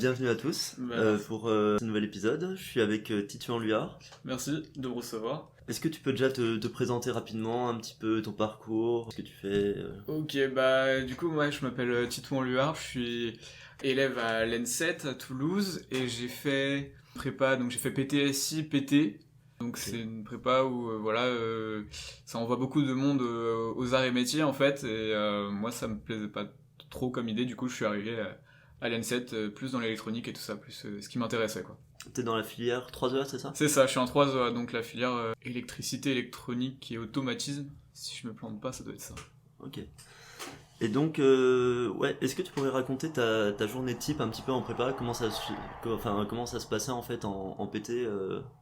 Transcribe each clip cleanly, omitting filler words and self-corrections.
Bienvenue à tous pour ce nouvel épisode. Je suis avec Titouan Luard. Merci de me recevoir. Est-ce que tu peux déjà te présenter rapidement un petit peu ton parcours, ce que tu fais Ok, du coup, moi je m'appelle Titouan Luard, je suis élève à l'EN7 à Toulouse et j'ai fait prépa, donc j'ai fait PTSI, PT. Donc Ok. c'est une prépa où ça envoie beaucoup de monde aux arts et métiers en fait et moi ça me plaisait pas trop comme idée, du coup je suis arrivé à l'EN7 plus dans l'électronique et tout ça, plus ce qui m'intéressait quoi. T'es dans la filière 3 heures, c'est ça? C'est ça, je suis en 3 donc la filière électricité, électronique et automatisme. Si je me plante pas, ça doit être ça. Ok. Et donc, est-ce que tu pourrais raconter ta journée type un petit peu en prépa? Comment ça se passait en fait en PT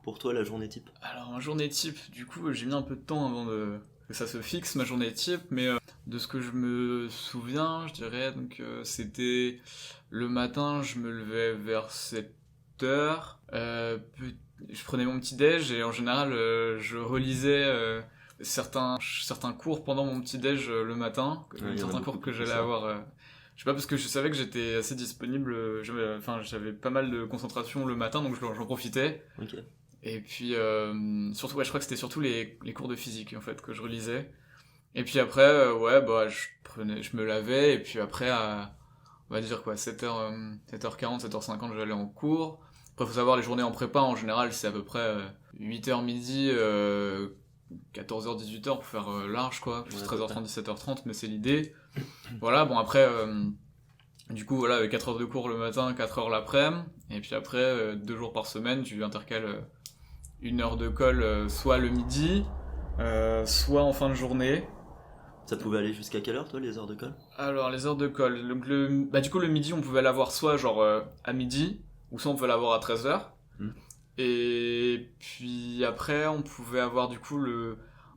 pour toi la journée type? Alors, ma journée type, du coup, j'ai mis un peu de temps avant que ça se fixe, ma journée type, mais de ce que je me souviens, je dirais, donc c'était le matin, je me levais vers 7h, je prenais mon petit déj et en général, je relisais certains cours pendant mon petit déj le matin, Ouais, il y en a certains beaucoup cours que qui font j'allais ça. avoir. Je sais pas, parce que je savais que j'étais assez disponible, j'avais pas mal de concentration le matin, donc j'en profitais. Ok. Et puis, surtout, je crois que c'était surtout les cours de physique, en fait, que je relisais. Et puis après, je me lavais, et puis après, on va dire quoi, 7h40, 7h50, j'allais en cours. Après, faut savoir, les journées en prépa, en général, c'est à peu près 8h midi, 14h, 18h pour faire large, quoi. Plus Ouais, à peu 13h30, 17h30, mais c'est l'idée. Voilà, bon, après, du coup, voilà, avec 4 heures de cours le matin, 4 heures l'après-midi. Et puis après, 2 jours par semaine, tu intercales 1 heure de colle, soit le midi, soit en fin de journée. Ça pouvait aller jusqu'à quelle heure toi les heures de colle? Alors, les heures de colle. Donc, du coup, le midi, on pouvait l'avoir soit genre à midi, ou soit on pouvait l'avoir à 13h. Hmm. Et puis après, on pouvait avoir du coup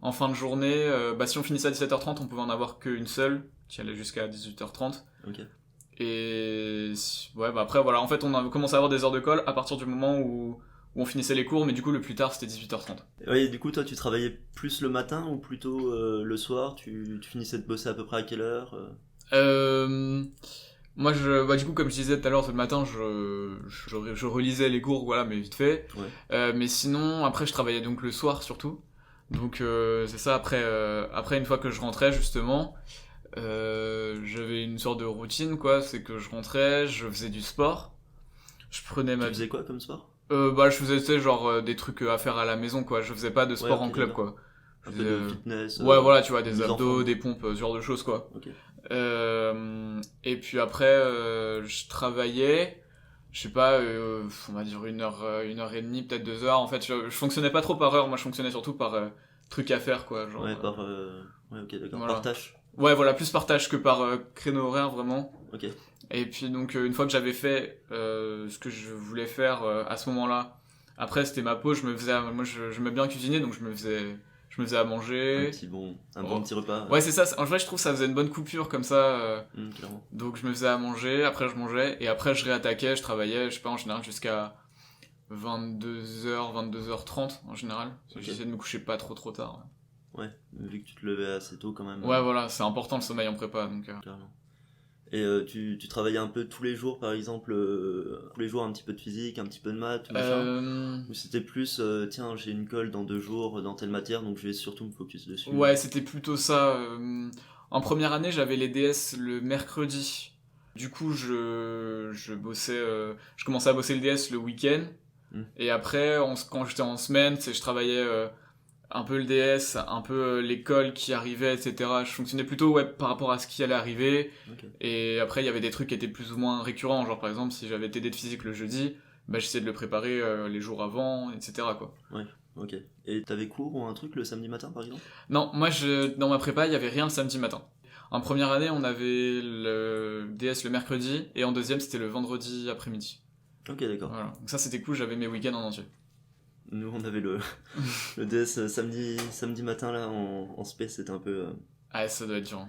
en fin de journée, si on finissait à 17h30, on pouvait en avoir qu'une seule, qui allait jusqu'à 18h30. Ok. Et après, voilà, en fait, on a commencé à avoir des heures de colle à partir du moment où on finissait les cours, mais du coup, le plus tard, c'était 18h30. Ouais, du coup, toi, tu travaillais plus le matin ou plutôt le soir? Tu finissais de bosser à peu près à quelle heure Moi, du coup, comme je disais tout à l'heure, ce matin, je relisais les cours, voilà, mais vite fait. Ouais. Mais sinon, après, je travaillais donc le soir surtout. Donc, c'est ça, après, une fois que je rentrais, justement, j'avais une sorte de routine, quoi. C'est que je rentrais, je faisais du sport. Je prenais Tu ma faisais quoi comme sport? je faisais, tu sais, genre des trucs à faire à la maison, quoi. Je faisais pas de sport Ouais, en ok, club, d'accord. quoi. Je Un peu faisais, de fitness, ouais, voilà, tu vois, des mise en abdos, forme. des pompes, ce genre de choses, quoi. Ok. Et puis après, je travaillais, je sais pas, on va dire 1 heure et demie, peut-être 2 heures. En fait, je fonctionnais pas trop par heure, moi je fonctionnais surtout par truc à faire, quoi. Genre, Ouais, ouais, ok, d'accord. voilà. Par tâche. Ouais, voilà, plus par tâche que par créneau horaire, vraiment. Ok. Et puis donc une fois que j'avais fait ce que je voulais faire à ce moment-là, après c'était ma pause, moi j'aimais bien cuisiner, donc je me faisais à manger. Un bon petit repas. Ouais, c'est ça, en vrai je trouve que ça faisait une bonne coupure comme ça. Clairement. Donc je me faisais à manger, après je mangeais, et après je réattaquais, je travaillais, je sais pas, en général jusqu'à 22h, 22h30 en général. Ok. J'essayais de me coucher pas trop tard. Ouais, vu que tu te levais assez tôt quand même. Ouais, voilà, c'est important le sommeil en prépa, donc... Clairement. Et tu travaillais un peu tous les jours, par exemple, tous les jours un petit peu de physique, un petit peu de maths, machin? Ou c'était plus, tiens, j'ai une colle dans 2 jours dans telle matière, donc je vais surtout me focus dessus. Ouais, c'était plutôt ça. En première année, j'avais les DS le mercredi. Du coup, je bossais, je commençais à bosser le DS le week-end. Mm. Et après, quand j'étais en semaine, je travaillais un peu le DS, un peu l'école qui arrivait, etc. Je fonctionnais plutôt par rapport à ce qui allait arriver. Ok. Et après, il y avait des trucs qui étaient plus ou moins récurrents. Genre, par exemple, si j'avais TD de physique le jeudi, j'essayais de le préparer les jours avant, etc. quoi. Ouais, ok. Et t'avais cours ou un truc le samedi matin, par exemple? Non, moi, dans ma prépa, il y avait rien le samedi matin. En première année, on avait le DS le mercredi, et en deuxième, c'était le vendredi après-midi. Ok, d'accord. Voilà. Donc ça, c'était cool, j'avais mes week-ends en entier. Nous, on avait le DS samedi matin, là, en space, c'était un peu... Ah, ça doit être dur.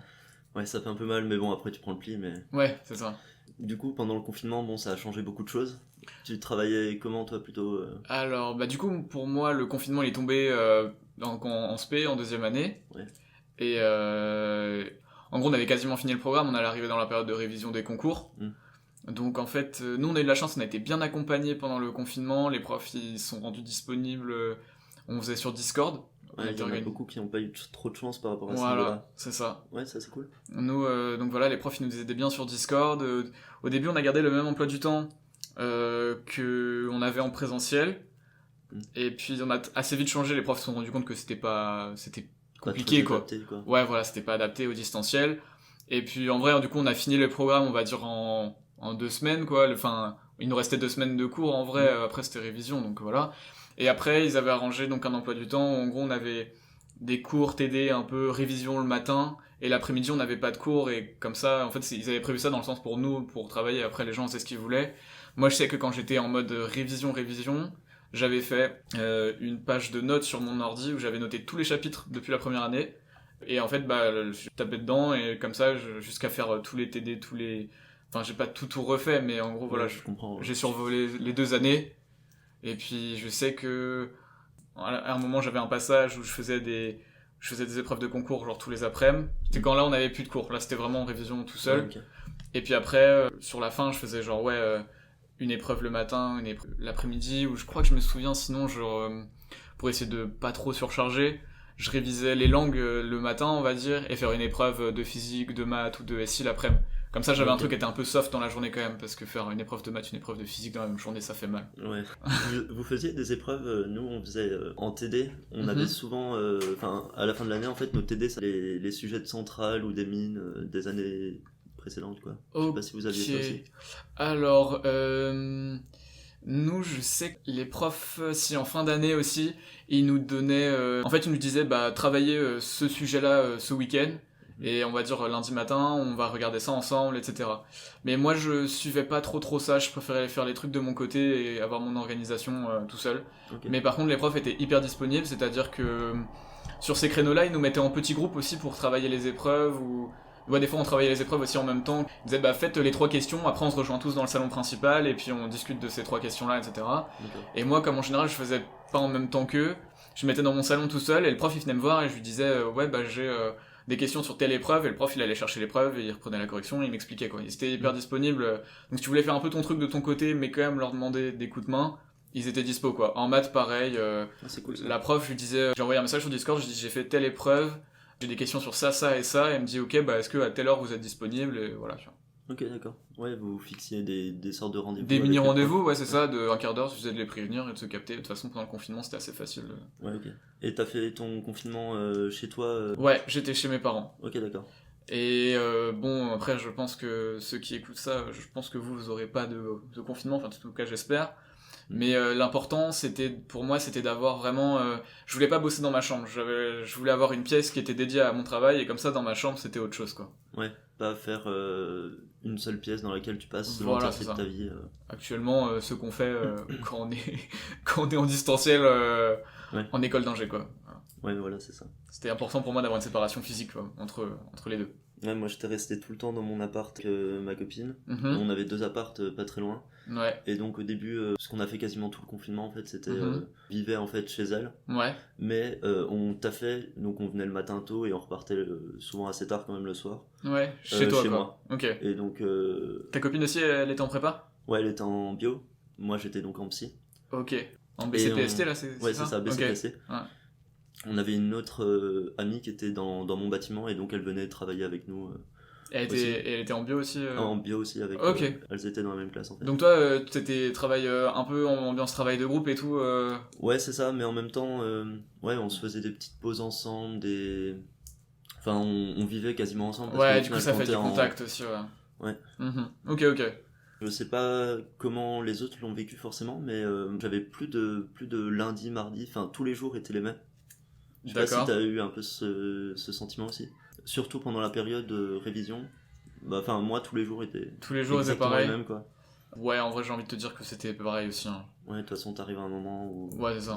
Ouais, ça fait un peu mal, mais bon, après, tu prends le pli, mais... Ouais, c'est ça. Du coup, pendant le confinement, bon, ça a changé beaucoup de choses. Tu travaillais comment, toi, plutôt Alors, du coup, pour moi, le confinement, il est tombé en SP, en deuxième année. Ouais. Et en gros, on avait quasiment fini le programme, on allait arriver dans la période de révision des concours. Mm. Donc en fait, nous on a eu de la chance, on a été bien accompagnés pendant le confinement, les profs ils sont rendus disponibles, on faisait sur Discord. Ouais, il y en a beaucoup qui n'ont pas eu trop de chance par rapport à ce voilà, niveau-là. c'est ça. Ouais, ça c'est cool. Nous, donc voilà, les profs ils nous aidaient bien sur Discord. Au début on a gardé le même emploi du temps qu'on avait en présentiel. Et puis on a assez vite changé, les profs se sont rendus compte que c'était compliqué quoi. Adapté, quoi. Ouais voilà, c'était pas adapté au distanciel. Et puis en vrai, du coup on a fini le programme, on va dire en 2 semaines quoi. Enfin, il nous restait 2 semaines de cours en vrai, après c'était révision donc voilà. Et après ils avaient arrangé donc un emploi du temps où en gros on avait des cours TD un peu révision le matin et l'après-midi on n'avait pas de cours et comme ça en fait ils avaient prévu ça dans le sens pour nous pour travailler, après les gens c'est ce qu'ils voulaient. Moi je sais que quand j'étais en mode révision j'avais fait une page de notes sur mon ordi où j'avais noté tous les chapitres depuis la première année et en fait je tapais dedans et comme ça jusqu'à faire tous les TD enfin j'ai pas tout refait mais en gros voilà je comprends. J'ai survolé les 2 années et puis je sais que à un moment j'avais un passage où je faisais des épreuves de concours genre tous les après-midi. C'était quand là on avait plus de cours, là c'était vraiment en révision tout seul. Okay. Et puis après sur la fin je faisais genre une épreuve le matin, une épreuve l'après-midi, où je crois que je me souviens sinon pour essayer de pas trop surcharger, je révisais les langues le matin on va dire et faire une épreuve de physique, de maths ou de SI l'après-midi. Comme ça, j'avais un truc qui était un peu soft dans la journée quand même, parce que faire une épreuve de maths, une épreuve de physique dans la même journée, ça fait mal. Ouais. Vous faisiez des épreuves, nous on faisait en TD, on avait souvent, à la fin de l'année en fait, nos TD, c'est les sujets de centrale ou des mines des années précédentes quoi. Je sais pas si vous aviez ça aussi. Alors, nous, je sais que les profs, si en fin d'année aussi, ils nous donnaient, en fait, ils nous disaient, travaillez ce sujet-là ce week-end. Et on va dire lundi matin, on va regarder ça ensemble, etc. Mais moi, je suivais pas trop ça. Je préférais faire les trucs de mon côté et avoir mon organisation tout seul. Okay. Mais par contre, les profs étaient hyper disponibles, c'est-à-dire que sur ces créneaux-là, ils nous mettaient en petits groupes aussi pour travailler les épreuves. Ouais, des fois, on travaillait les épreuves aussi en même temps. Ils disaient, faites les 3 questions. Après, on se rejoint tous dans le salon principal et puis on discute de ces 3 questions-là, etc. Okay. Et moi, comme en général, je faisais pas en même temps qu'eux, je me mettais dans mon salon tout seul et le prof il venait me voir et je lui disais, j'ai des questions sur telle épreuve et le prof il allait chercher l'épreuve et il reprenait la correction et il m'expliquait quoi. Ils étaient hyper disponibles, donc si tu voulais faire un peu ton truc de ton côté mais quand même leur demander des coups de main, ils étaient dispo quoi. En maths pareil, c'est cool, ça. La prof je lui disais, j'ai envoyé un message sur Discord, je lui dis j'ai fait telle épreuve, j'ai des questions sur ça et ça, et elle me dit ok est-ce que à telle heure vous êtes disponible et voilà. Ok, d'accord. Ouais, vous fixiez des sortes de rendez-vous. Des mini-rendez-vous, ouais, c'est ça, de 1/4 d'heure, suffisait de les prévenir et de se capter. De toute façon, pendant le confinement, c'était assez facile. Ouais, ok. Et t'as fait ton confinement chez toi Ouais, j'étais chez mes parents. Ok, d'accord. Et après, je pense que ceux qui écoutent ça, je pense que vous aurez pas de confinement, enfin, en tout cas, j'espère. Mais l'important, pour moi, c'était d'avoir vraiment... je voulais pas bosser dans ma chambre. Je voulais avoir une pièce qui était dédiée à mon travail, et comme ça, dans ma chambre, c'était autre chose, quoi. Ouais, pas faire une seule pièce dans laquelle tu passes l'entièreté de ta vie. Actuellement, ce qu'on fait quand on est en distanciel en école d'ingé, quoi. Ouais, voilà, c'est ça. C'était important pour moi d'avoir une séparation physique, quoi, entre les deux. Ouais, moi j'étais resté tout le temps dans mon appart avec ma copine. On avait 2 apparts pas très loin. Ouais. Et donc au début, ce qu'on a fait quasiment tout le confinement en fait, c'était vivait en fait chez elle. Ouais. Mais on taffait, donc on venait le matin tôt et on repartait souvent assez tard quand même le soir. Ouais, chez toi chez quoi. Moi. Ok. Et donc. Ta copine aussi, elle était en prépa ? Ouais, elle était en bio. Moi j'étais donc en psy. Ok. En BCPST là, c'est ouais, c'est ça, BCPST. Okay. Ouais. On avait une autre amie qui était dans mon bâtiment et donc elle venait travailler avec nous. Elle était en bio aussi En bio aussi avec okay. Elles étaient dans la même classe en fait. Donc toi t'étais travail un peu en ambiance travail de groupe et tout Ouais c'est ça, mais en même temps on se faisait des petites pauses ensemble, enfin on vivait quasiment ensemble. Ouais, du coup ça fait du contact aussi ouais. Ok. Je sais pas comment les autres l'ont vécu forcément, mais j'avais plus de lundi, mardi, enfin tous les jours étaient les mêmes. Je sais pas si t'as eu un peu ce sentiment aussi. Surtout pendant la période révision. Enfin moi tous les jours étaient pareil. les mêmes quoi. Ouais, en vrai j'ai envie de te dire que c'était pareil aussi. Ouais, de toute façon t'arrives à un moment où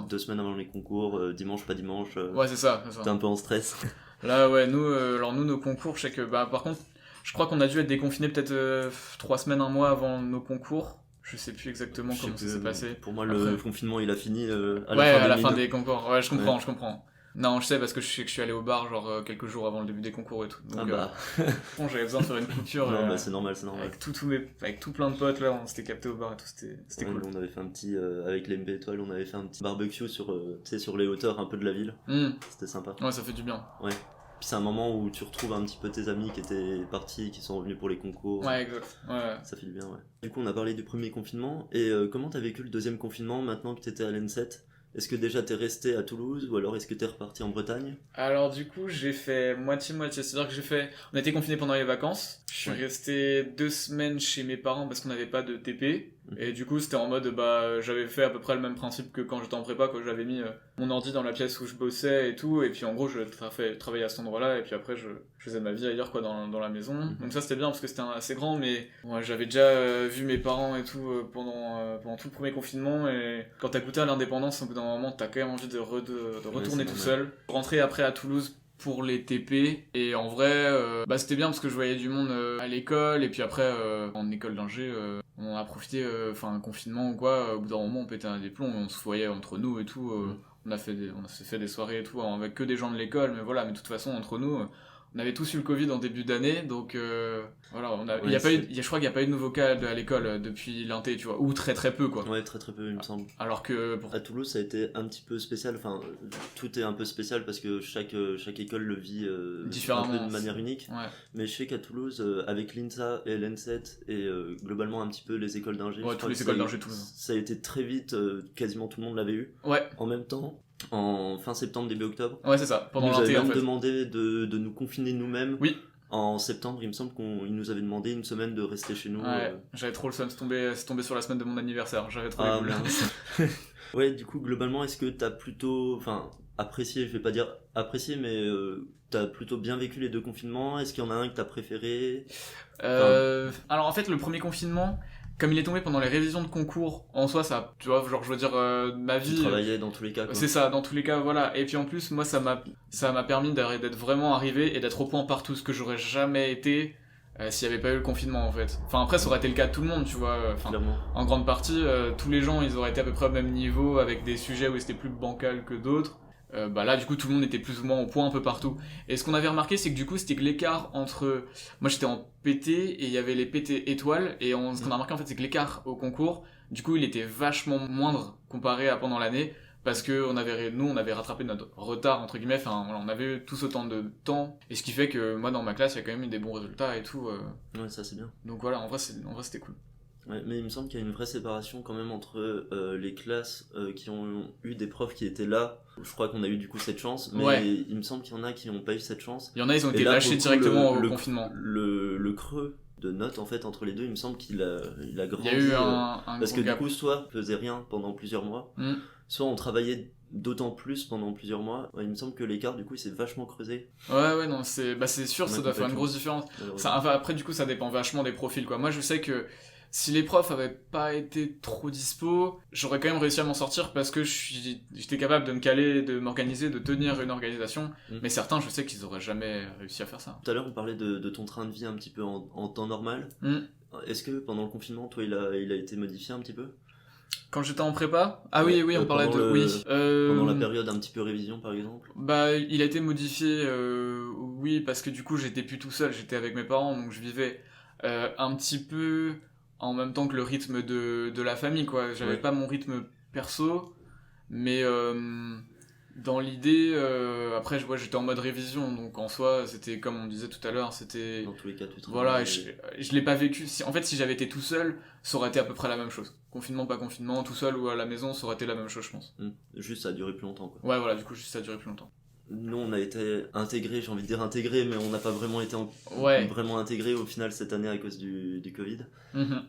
2 semaines avant les concours, dimanche pas dimanche. Ouais c'est ça. T'es un peu en stress. Là ouais, nous nos concours, je sais que par contre, je crois qu'on a dû être déconfinés peut-être 3 semaines, 1 mois avant nos concours. Je sais plus exactement comment ça s'est passé. Pour moi, le confinement, il a fini à la fin des concours. Ouais, je comprends. Non, je sais parce que je sais que je suis allé au bar genre quelques jours avant le début des concours et tout. Donc, bon, j'avais besoin de faire une coupure. Non, bah c'est normal. Avec tout plein de potes là, on s'était capté au bar et tout, c'était cool. On avait fait un petit, avec l'MB Étoile, on avait fait un petit barbecue sur les hauteurs un peu de la ville. C'était sympa. Ouais, ça fait du bien. Ouais. Puis c'est un moment où tu retrouves un petit peu tes amis qui étaient partis, qui sont revenus pour les concours. Ouais, exact. Ouais. Ça fait du bien, ouais. Du coup, on a parlé du premier confinement. Et comment t'as vécu le deuxième confinement maintenant que t'étais à l'N7 ? Est-ce que déjà t'es resté à Toulouse ou alors est-ce que t'es reparti en Bretagne ? Alors du coup j'ai fait moitié-moitié, c'est-à-dire que on a été confinés pendant les vacances, je suis resté 2 semaines chez mes parents parce qu'on n'avait pas de TP, et du coup c'était en mode j'avais fait à peu près le même principe que quand j'étais en prépa, quand j'avais mis mon ordi dans la pièce où je bossais et tout, et puis en gros je travaillais à cet endroit-là, et puis après je faisais ma vie ailleurs quoi dans la maison, donc ça c'était bien parce que c'était assez grand, mais moi j'avais déjà vu mes parents et tout pendant tout le premier confinement, et quand t'as goûté à l'indépendance au bout d'un moment t'as quand même envie de retourner tout seul. Rentrer après à Toulouse pour les TP, et en vrai c'était bien parce que je voyais du monde à l'école, et puis après en école d'ingé on a profité, un confinement ou quoi, au bout d'un moment on pétait un des plombs, on se voyait entre nous et tout, on s'est fait des soirées et tout avec que des gens de l'école, mais voilà, mais de toute façon entre nous on avait tous eu le Covid en début d'année, donc voilà, je crois qu'il n'y a pas eu de nouveau cas à l'école depuis l'inté, tu vois, ou très très peu quoi. Ouais, très très peu il me semble. Alors que à Toulouse ça a été un petit peu spécial, tout est un peu spécial parce que chaque école le vit différemment, un peu de manière unique. Ouais. Mais je sais qu'à Toulouse, avec l'INSA et l'N7 et globalement un petit peu les écoles d'ingé, toutes les écoles d'ingé Toulouse, ça a été très vite, quasiment tout le monde l'avait eu. Ouais. En même temps. En fin septembre, début octobre. Ouais, c'est ça, pendant l'inté, en fait. Ils nous avaient demandé de nous confiner nous-mêmes. Oui. En septembre, il me semble qu'ils nous avaient demandé une semaine de rester chez nous. Ouais, j'avais trop le seum, c'est tombé sur la semaine de mon anniversaire, j'avais trop les boules. Ouais, du coup, globalement, est-ce que t'as plutôt... apprécié, je vais pas dire apprécié, mais t'as plutôt bien vécu les 2 confinements ? Est-ce qu'il y en a un que t'as préféré ? Alors en fait, le premier confinement... Comme il est tombé pendant les révisions de concours, en soi, ça, tu vois, genre, je veux dire, ma vie... Tu travaillais dans tous les cas, quoi. C'est ça, dans tous les cas, voilà. Et puis en plus, moi, ça m'a permis d'être vraiment arrivé et d'être au point partout, ce que j'aurais jamais été s'il n'y avait pas eu le confinement, en fait. Enfin, après, ça aurait été le cas de tout le monde, tu vois. En grande partie, tous les gens, ils auraient été à peu près au même niveau, avec des sujets où c'était plus bancal que d'autres. Là du coup tout le monde était plus ou moins au point un peu partout, et ce qu'on avait remarqué c'est que du coup c'était que l'écart entre, moi j'étais en PT et il y avait les PT étoiles, et ce qu'on a remarqué en fait c'est que l'écart au concours du coup il était vachement moindre comparé à pendant l'année, parce que nous on avait rattrapé notre retard entre guillemets, on avait eu tous autant de temps, et ce qui fait que moi dans ma classe il y a quand même eu des bons résultats et tout. Ouais, ça c'est bien. Donc voilà, en vrai c'était cool. Ouais, mais il me semble qu'il y a une vraie séparation quand même entre les classes qui ont eu des profs qui étaient là. Je crois qu'on a eu du coup cette chance, mais il me semble qu'il y en a qui n'ont pas eu cette chance. Il y en a, ils ont été lâchés directement au confinement. Le creux de notes en fait entre les deux, il me semble qu'il a grandi. Il y a eu parce que du coup, soit on faisait rien pendant plusieurs mois, soit on travaillait d'autant plus pendant plusieurs mois. Ouais, il me semble que l'écart du coup il s'est vachement creusé. Ouais, non, c'est sûr, ça doit faire une grosse différence. Après du coup ça dépend vachement des profils quoi. Moi je sais que si les profs avaient pas été trop dispo, j'aurais quand même réussi à m'en sortir parce que j'étais capable de me caler, de m'organiser, de tenir une organisation. Mais certains, je sais qu'ils auraient jamais réussi à faire ça. Tout à l'heure, on parlait de ton train de vie un petit peu en temps normal. Est-ce que pendant le confinement, toi, il a été modifié un petit peu ? Quand j'étais en prépa ? Ah oui, on parlait de... Oui. Pendant la période un petit peu révision, par exemple ? Il a été modifié, oui, parce que du coup, j'étais plus tout seul, j'étais avec mes parents, donc je vivais un petit peu... en même temps que le rythme de la famille, quoi. J'avais pas mon rythme perso, mais dans l'idée, après j'étais en mode révision, donc en soi c'était comme on disait tout à l'heure, c'était... Dans tous les cas tu travailles. Voilà, je l'ai pas vécu. En fait si j'avais été tout seul, ça aurait été à peu près la même chose. Confinement, pas confinement, tout seul ou à la maison, ça aurait été la même chose je pense. Juste ça a duré plus longtemps, quoi. Ouais voilà, du coup juste ça a duré plus longtemps. Nous on a été intégrés, j'ai envie de dire intégrés, mais on n'a pas vraiment été vraiment intégrés au final cette année à cause du Covid.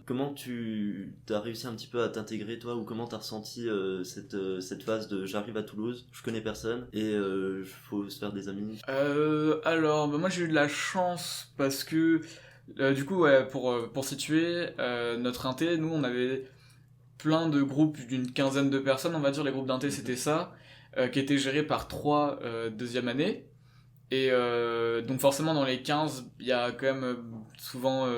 Comment tu as réussi un petit peu à t'intégrer toi, ou comment t'as ressenti cette phase de j'arrive à Toulouse, je connais personne et faut se faire des amis? Alors moi j'ai eu de la chance parce que du coup pour situer notre inté, nous on avait plein de groupes d'une quinzaine de personnes, on va dire, les groupes d'inté c'était ça. Qui était géré par 3 deuxième année, et donc forcément dans les 15 il y a quand même souvent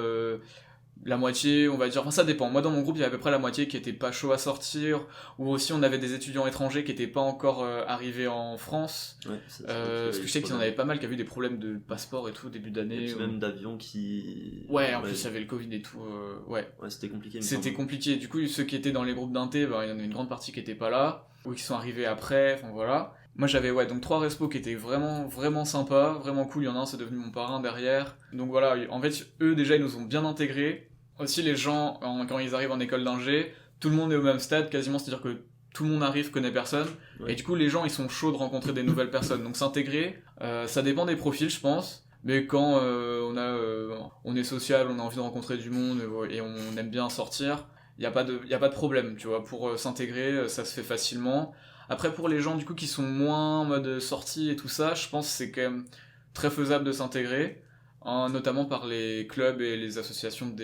la moitié, on va dire, enfin ça dépend. Moi dans mon groupe, il y avait à peu près la moitié qui était pas chaud à sortir, ou aussi on avait des étudiants étrangers qui étaient pas encore arrivés en France. Ouais, parce que je sais qu'il y en avait pas mal qui avaient eu des problèmes de passeport et tout début d'année. Et puis même d'avions qui... Ouais, en plus il y avait le Covid et tout, ouais. Ouais, c'était compliqué. C'était compliqué. Du coup, ceux qui étaient dans les groupes d'inté, bah, il y en a une grande partie qui était pas là, ou qui sont arrivés après, enfin voilà. Moi j'avais donc 3 respos qui étaient vraiment vraiment sympas, vraiment cool. Il y en a un, c'est devenu mon parrain derrière. Donc voilà, en fait eux déjà ils nous ont bien intégrés. Aussi les gens quand ils arrivent en école d'ingé, tout le monde est au même stade quasiment, c'est-à-dire que tout le monde arrive, connaît personne. Ouais. Et du coup les gens ils sont chauds de rencontrer des nouvelles personnes. Donc s'intégrer, ça dépend des profils je pense. Mais quand on est sociable, on a envie de rencontrer du monde et on aime bien sortir, y a pas de problème, tu vois. Pour s'intégrer, ça se fait facilement. Après pour les gens du coup qui sont moins en mode sortie et tout ça, je pense que c'est quand même très faisable de s'intégrer, notamment par les clubs et les associations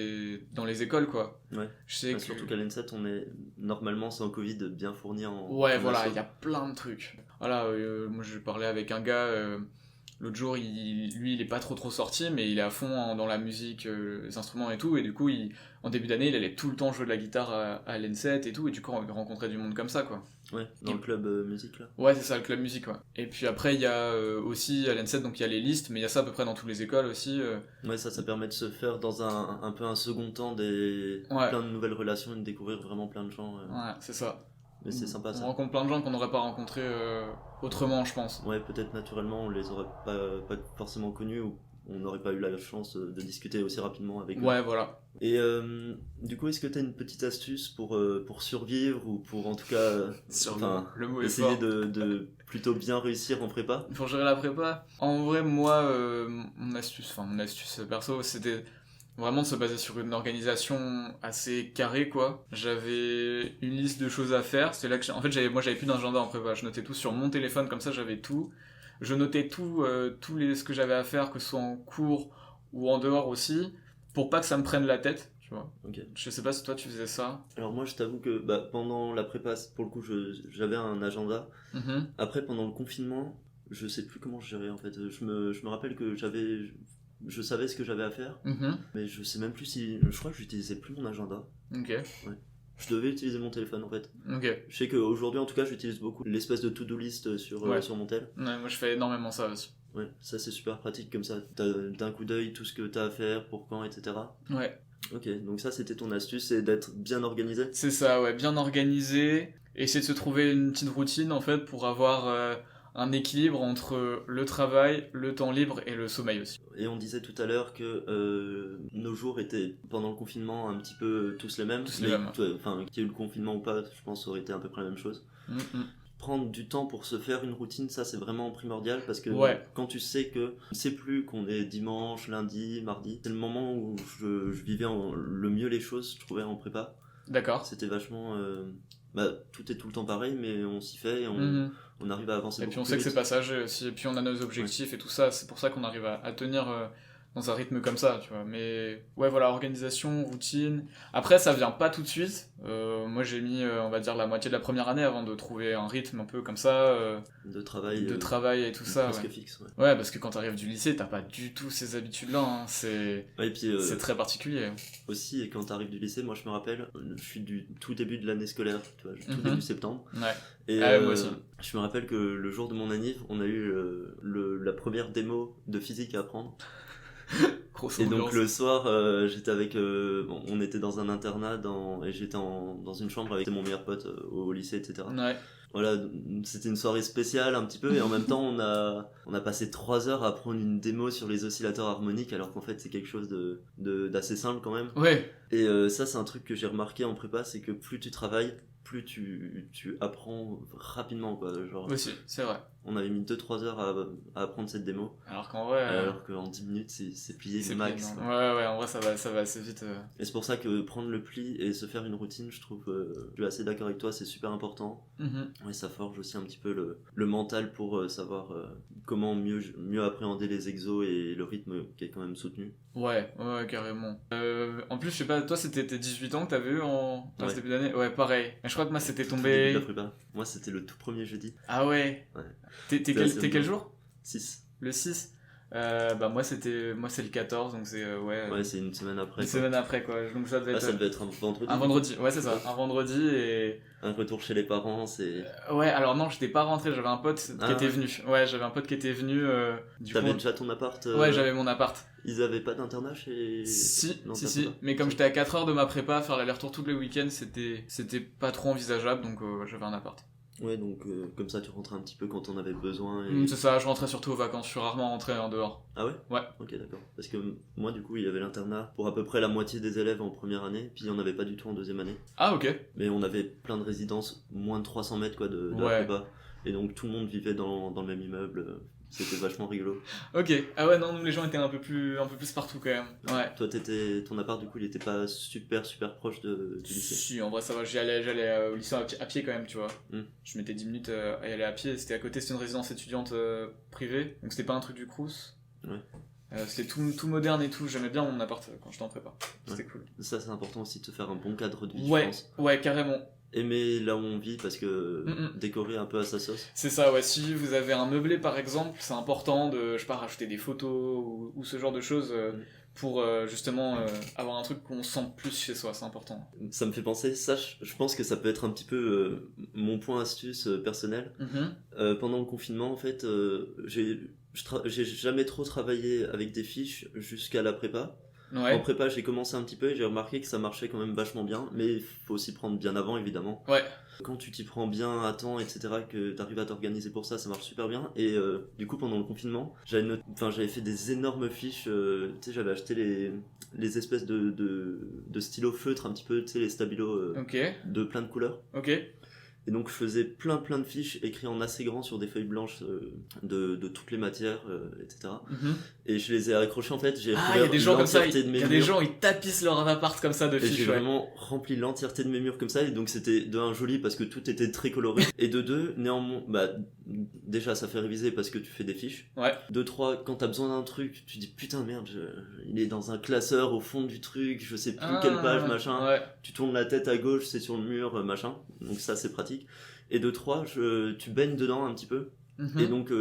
dans les écoles quoi. Ouais. Je sais surtout qu'à l'ENSET on est normalement sans Covid bien fourni en... Ouais voilà, il y a plein de trucs. Voilà, moi je parlais avec un gars... L'autre jour, lui, il est pas trop sorti, mais il est à fond dans la musique, les instruments et tout, et du coup, en début d'année, il allait tout le temps jouer de la guitare à l'ENSET et tout, et du coup, on rencontrait du monde comme ça, quoi. Ouais, dans le club musique, là. Ouais, c'est ça, le club musique, ouais. Et puis après, il y a aussi, à l'ENSET, donc il y a les listes, mais il y a ça à peu près dans toutes les écoles aussi. Ouais, ça permet de se faire dans un peu un second temps plein de nouvelles relations et de découvrir vraiment plein de gens. Ouais, c'est ça. Mais c'est sympa ça. On rencontre plein de gens qu'on n'aurait pas rencontrés autrement, je pense. Ouais, peut-être naturellement on les aurait pas forcément connus ou on n'aurait pas eu la chance de discuter aussi rapidement avec eux. Ouais, voilà. Et du coup, est-ce que tu as une petite astuce pour survivre ou pour en tout cas le mot essayer de plutôt bien réussir en prépa? Pour gérer la prépa, en vrai, moi, mon astuce perso, c'était vraiment de se baser sur une organisation assez carrée quoi. J'avais une liste de choses à faire, c'est là que en fait j'avais plus d'agenda en prépa, je notais tout sur mon téléphone comme ça, j'avais tout. Je notais tout ce que j'avais à faire, que ce soit en cours ou en dehors aussi, pour pas que ça me prenne la tête, tu vois. Okay. Je sais pas si toi tu faisais ça. Alors moi je t'avoue que pendant la prépa pour le coup j'avais un agenda. Mm-hmm. Après pendant le confinement, je sais plus comment je gérais en fait. Je me rappelle que je savais ce que j'avais à faire, mais je sais même plus si... Je crois que j'utilisais plus mon agenda. Ok. Ouais. Je devais utiliser mon téléphone en fait. Ok. Je sais qu'aujourd'hui en tout cas j'utilise beaucoup l'espèce de to-do list sur mon tel. Ouais, moi je fais énormément ça aussi. Ouais, ça c'est super pratique comme ça. T'as d'un coup d'œil tout ce que t'as à faire, pour quand, etc. Ouais. Ok, donc ça c'était ton astuce, c'est d'être bien organisé. C'est ça, ouais, bien organisé. Essayer de se trouver une petite routine en fait pour avoir... un équilibre entre le travail, le temps libre et le sommeil aussi. Et on disait tout à l'heure que nos jours étaient, pendant le confinement, un petit peu tous les mêmes. Qu'il y ait eu le confinement ou pas, je pense que ça aurait été un peu près la même chose. Prendre du temps pour se faire une routine, ça c'est vraiment primordial parce que quand tu sais que tu sais plus qu'on est dimanche, lundi, mardi, c'est le moment où je vivais le mieux les choses, je trouvais en prépa. D'accord. C'était vachement... tout est tout le temps pareil, mais on s'y fait et on arrive à avancer. Et puis on sait que c'est passager aussi, et puis on a nos objectifs et tout ça, c'est pour ça qu'on arrive à tenir dans un rythme comme ça, tu vois. Mais ouais, voilà, organisation, routine. Après, ça vient pas tout de suite. Moi, j'ai mis, on va dire, la moitié de la première année avant de trouver un rythme un peu comme ça. De travail et tout ça. Presque fixe, ouais. Ouais, parce que quand t'arrives du lycée, t'as pas du tout ces habitudes-là. Hein. C'est très particulier. Aussi, et quand t'arrives du lycée, moi je me rappelle, je suis du tout début de l'année scolaire, tu vois, tout début septembre. Ouais. Et moi aussi. Je me rappelle que le jour de mon anniv, on a eu la première démo de physique à apprendre. Et donc le soir, j'étais avec, on était dans un internat et j'étais dans une chambre avec mon meilleur pote au lycée, etc. Ouais. Voilà, c'était une soirée spéciale un petit peu, et en même temps on a passé 3 heures à apprendre une démo sur les oscillateurs harmoniques, alors qu'en fait c'est quelque chose d'assez simple quand même. Ouais. Et ça c'est un truc que j'ai remarqué en prépa, c'est que plus tu travailles, plus tu apprends rapidement quoi, genre. Oui, c'est vrai. On avait mis 2-3 heures à apprendre cette démo. Alors qu'en vrai... Alors qu'en 10 minutes, c'est plié max. Ouais, en vrai, ça va assez vite. Et c'est pour ça que prendre le pli et se faire une routine, je trouve, je suis assez d'accord avec toi, c'est super important. Et ça forge aussi un petit peu le mental pour savoir comment mieux appréhender les exos et le rythme qui est quand même soutenu. Ouais, carrément. En plus, je sais pas, toi, c'était tes 18 ans que t'avais eu en ce début d'année? Ouais, pareil. Mais je crois que moi, c'était tombé... Début de la prépa. Moi, c'était le tout premier jeudi. Ah ouais. T'es quel jour? 6. Le 6? Moi c'est le 14, donc c'est Ouais, c'est une semaine après. Une semaine après quoi. Donc ça devait être un vendredi. Un vendredi, ouais c'est ça, un vendredi et un retour chez les parents, c'est... Ouais, alors non, j'étais pas rentré, j'avais un pote qui était venu. Ouais, j'avais un pote qui était venu. T'avais déjà ton appart Ouais, j'avais mon appart. Ils avaient pas d'internat chez... Si, mais comme j'étais à 4 heures de ma prépa, faire l'aller-retour tous les week-ends, c'était pas trop envisageable, donc j'avais un appart. Ouais, donc comme ça tu rentrais un petit peu quand t'en avais besoin. C'est ça, je rentrais surtout aux vacances, je suis rarement rentré en dehors. Ah ouais? Ouais. Ok, d'accord. Parce que moi, du coup, il y avait l'internat pour à peu près la moitié des élèves en première année, puis il n'y en avait pas du tout en deuxième année. Ah ok. Mais on avait plein de résidences, moins de 300 mètres quoi, de la prépa. Et donc tout le monde vivait dans le même immeuble. C'était vachement rigolo. Ok. Ah ouais, non, nous les gens étaient un peu plus partout quand même. Ouais. Toi, ton appart, du coup, il était pas super proche du lycée? Si, en vrai, ça va. J'allais au lycée à pied quand même, tu vois. Je mettais 10 minutes à y aller à pied. C'était à côté, c'était une résidence étudiante privée. Donc c'était pas un truc du Crous. Ouais. C'était tout moderne et tout. J'aimais bien mon appart quand j'étais en prépa. C'était cool. Ça, c'est important aussi de se faire un bon cadre de vie, je pense. Ouais, carrément. Aimer là où on vit parce que décorer un peu à sa sauce. C'est ça, ouais. Si vous avez un meublé par exemple, c'est important de, rajouter des photos ou ce genre de choses pour justement avoir un truc qu'on sent plus chez soi, c'est important. Ça me fait penser, ça je pense que ça peut être un petit peu mon point astuce personnel. Pendant le confinement en fait, j'ai jamais trop travaillé avec des fiches jusqu'à la prépa. Ouais. En prépa, j'ai commencé un petit peu et j'ai remarqué que ça marchait quand même vachement bien, mais il faut aussi prendre bien avant, évidemment. Ouais. Quand tu t'y prends bien à temps, etc., que t'arrives à t'organiser pour ça, ça marche super bien. Et du coup, pendant le confinement, j'avais fait des énormes fiches. Tu sais, j'avais acheté les espèces de stylos feutres, un petit peu, tu sais, les stabilos de plein de couleurs. Ok. Et donc je faisais plein de fiches écrites en assez grand sur des feuilles blanches de toutes les matières, etc. Et je les ai accrochées en fait. J'ai il y a des gens comme ça, il y a des gens ils tapissent leur appart comme ça de fiches. Et j'ai vraiment rempli l'entièreté de mes murs comme ça. Et donc c'était de un joli parce que tout était très coloré. Et de deux, néanmoins, déjà ça fait réviser parce que tu fais des fiches. Ouais. De trois, quand t'as besoin d'un truc, tu dis putain merde, il est dans un classeur au fond du truc, je sais plus quelle page, machin. Ouais. Tu tournes la tête à gauche, c'est sur le mur, machin. Donc ça c'est pratique. Et de trois, tu baignes dedans un petit peu. Et donc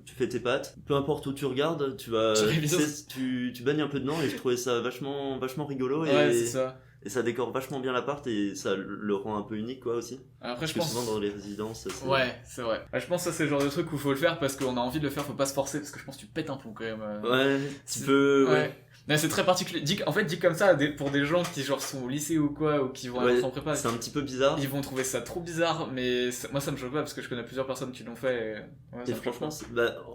tu fais tes pâtes, peu importe où tu regardes, tu baignes un peu dedans. Et je trouvais ça vachement rigolo. Ouais, c'est ça. Et ça décore vachement bien l'appart et ça le rend un peu unique quoi aussi. Après je pense que souvent dans les résidences ouais c'est vrai. Je pense que ça c'est le genre de truc où il faut le faire parce qu'on a envie de le faire, faut pas se forcer parce que je pense que tu pètes un plomb quand même. Ouais, tu peux. Ouais. Mais c'est très particulier. Dit comme ça pour des gens qui genre sont au lycée ou quoi ou qui vont aller en prépa. C'est un petit peu bizarre. Ils vont trouver ça trop bizarre, mais moi ça me choque pas parce que je connais plusieurs personnes qui l'ont fait. Et franchement,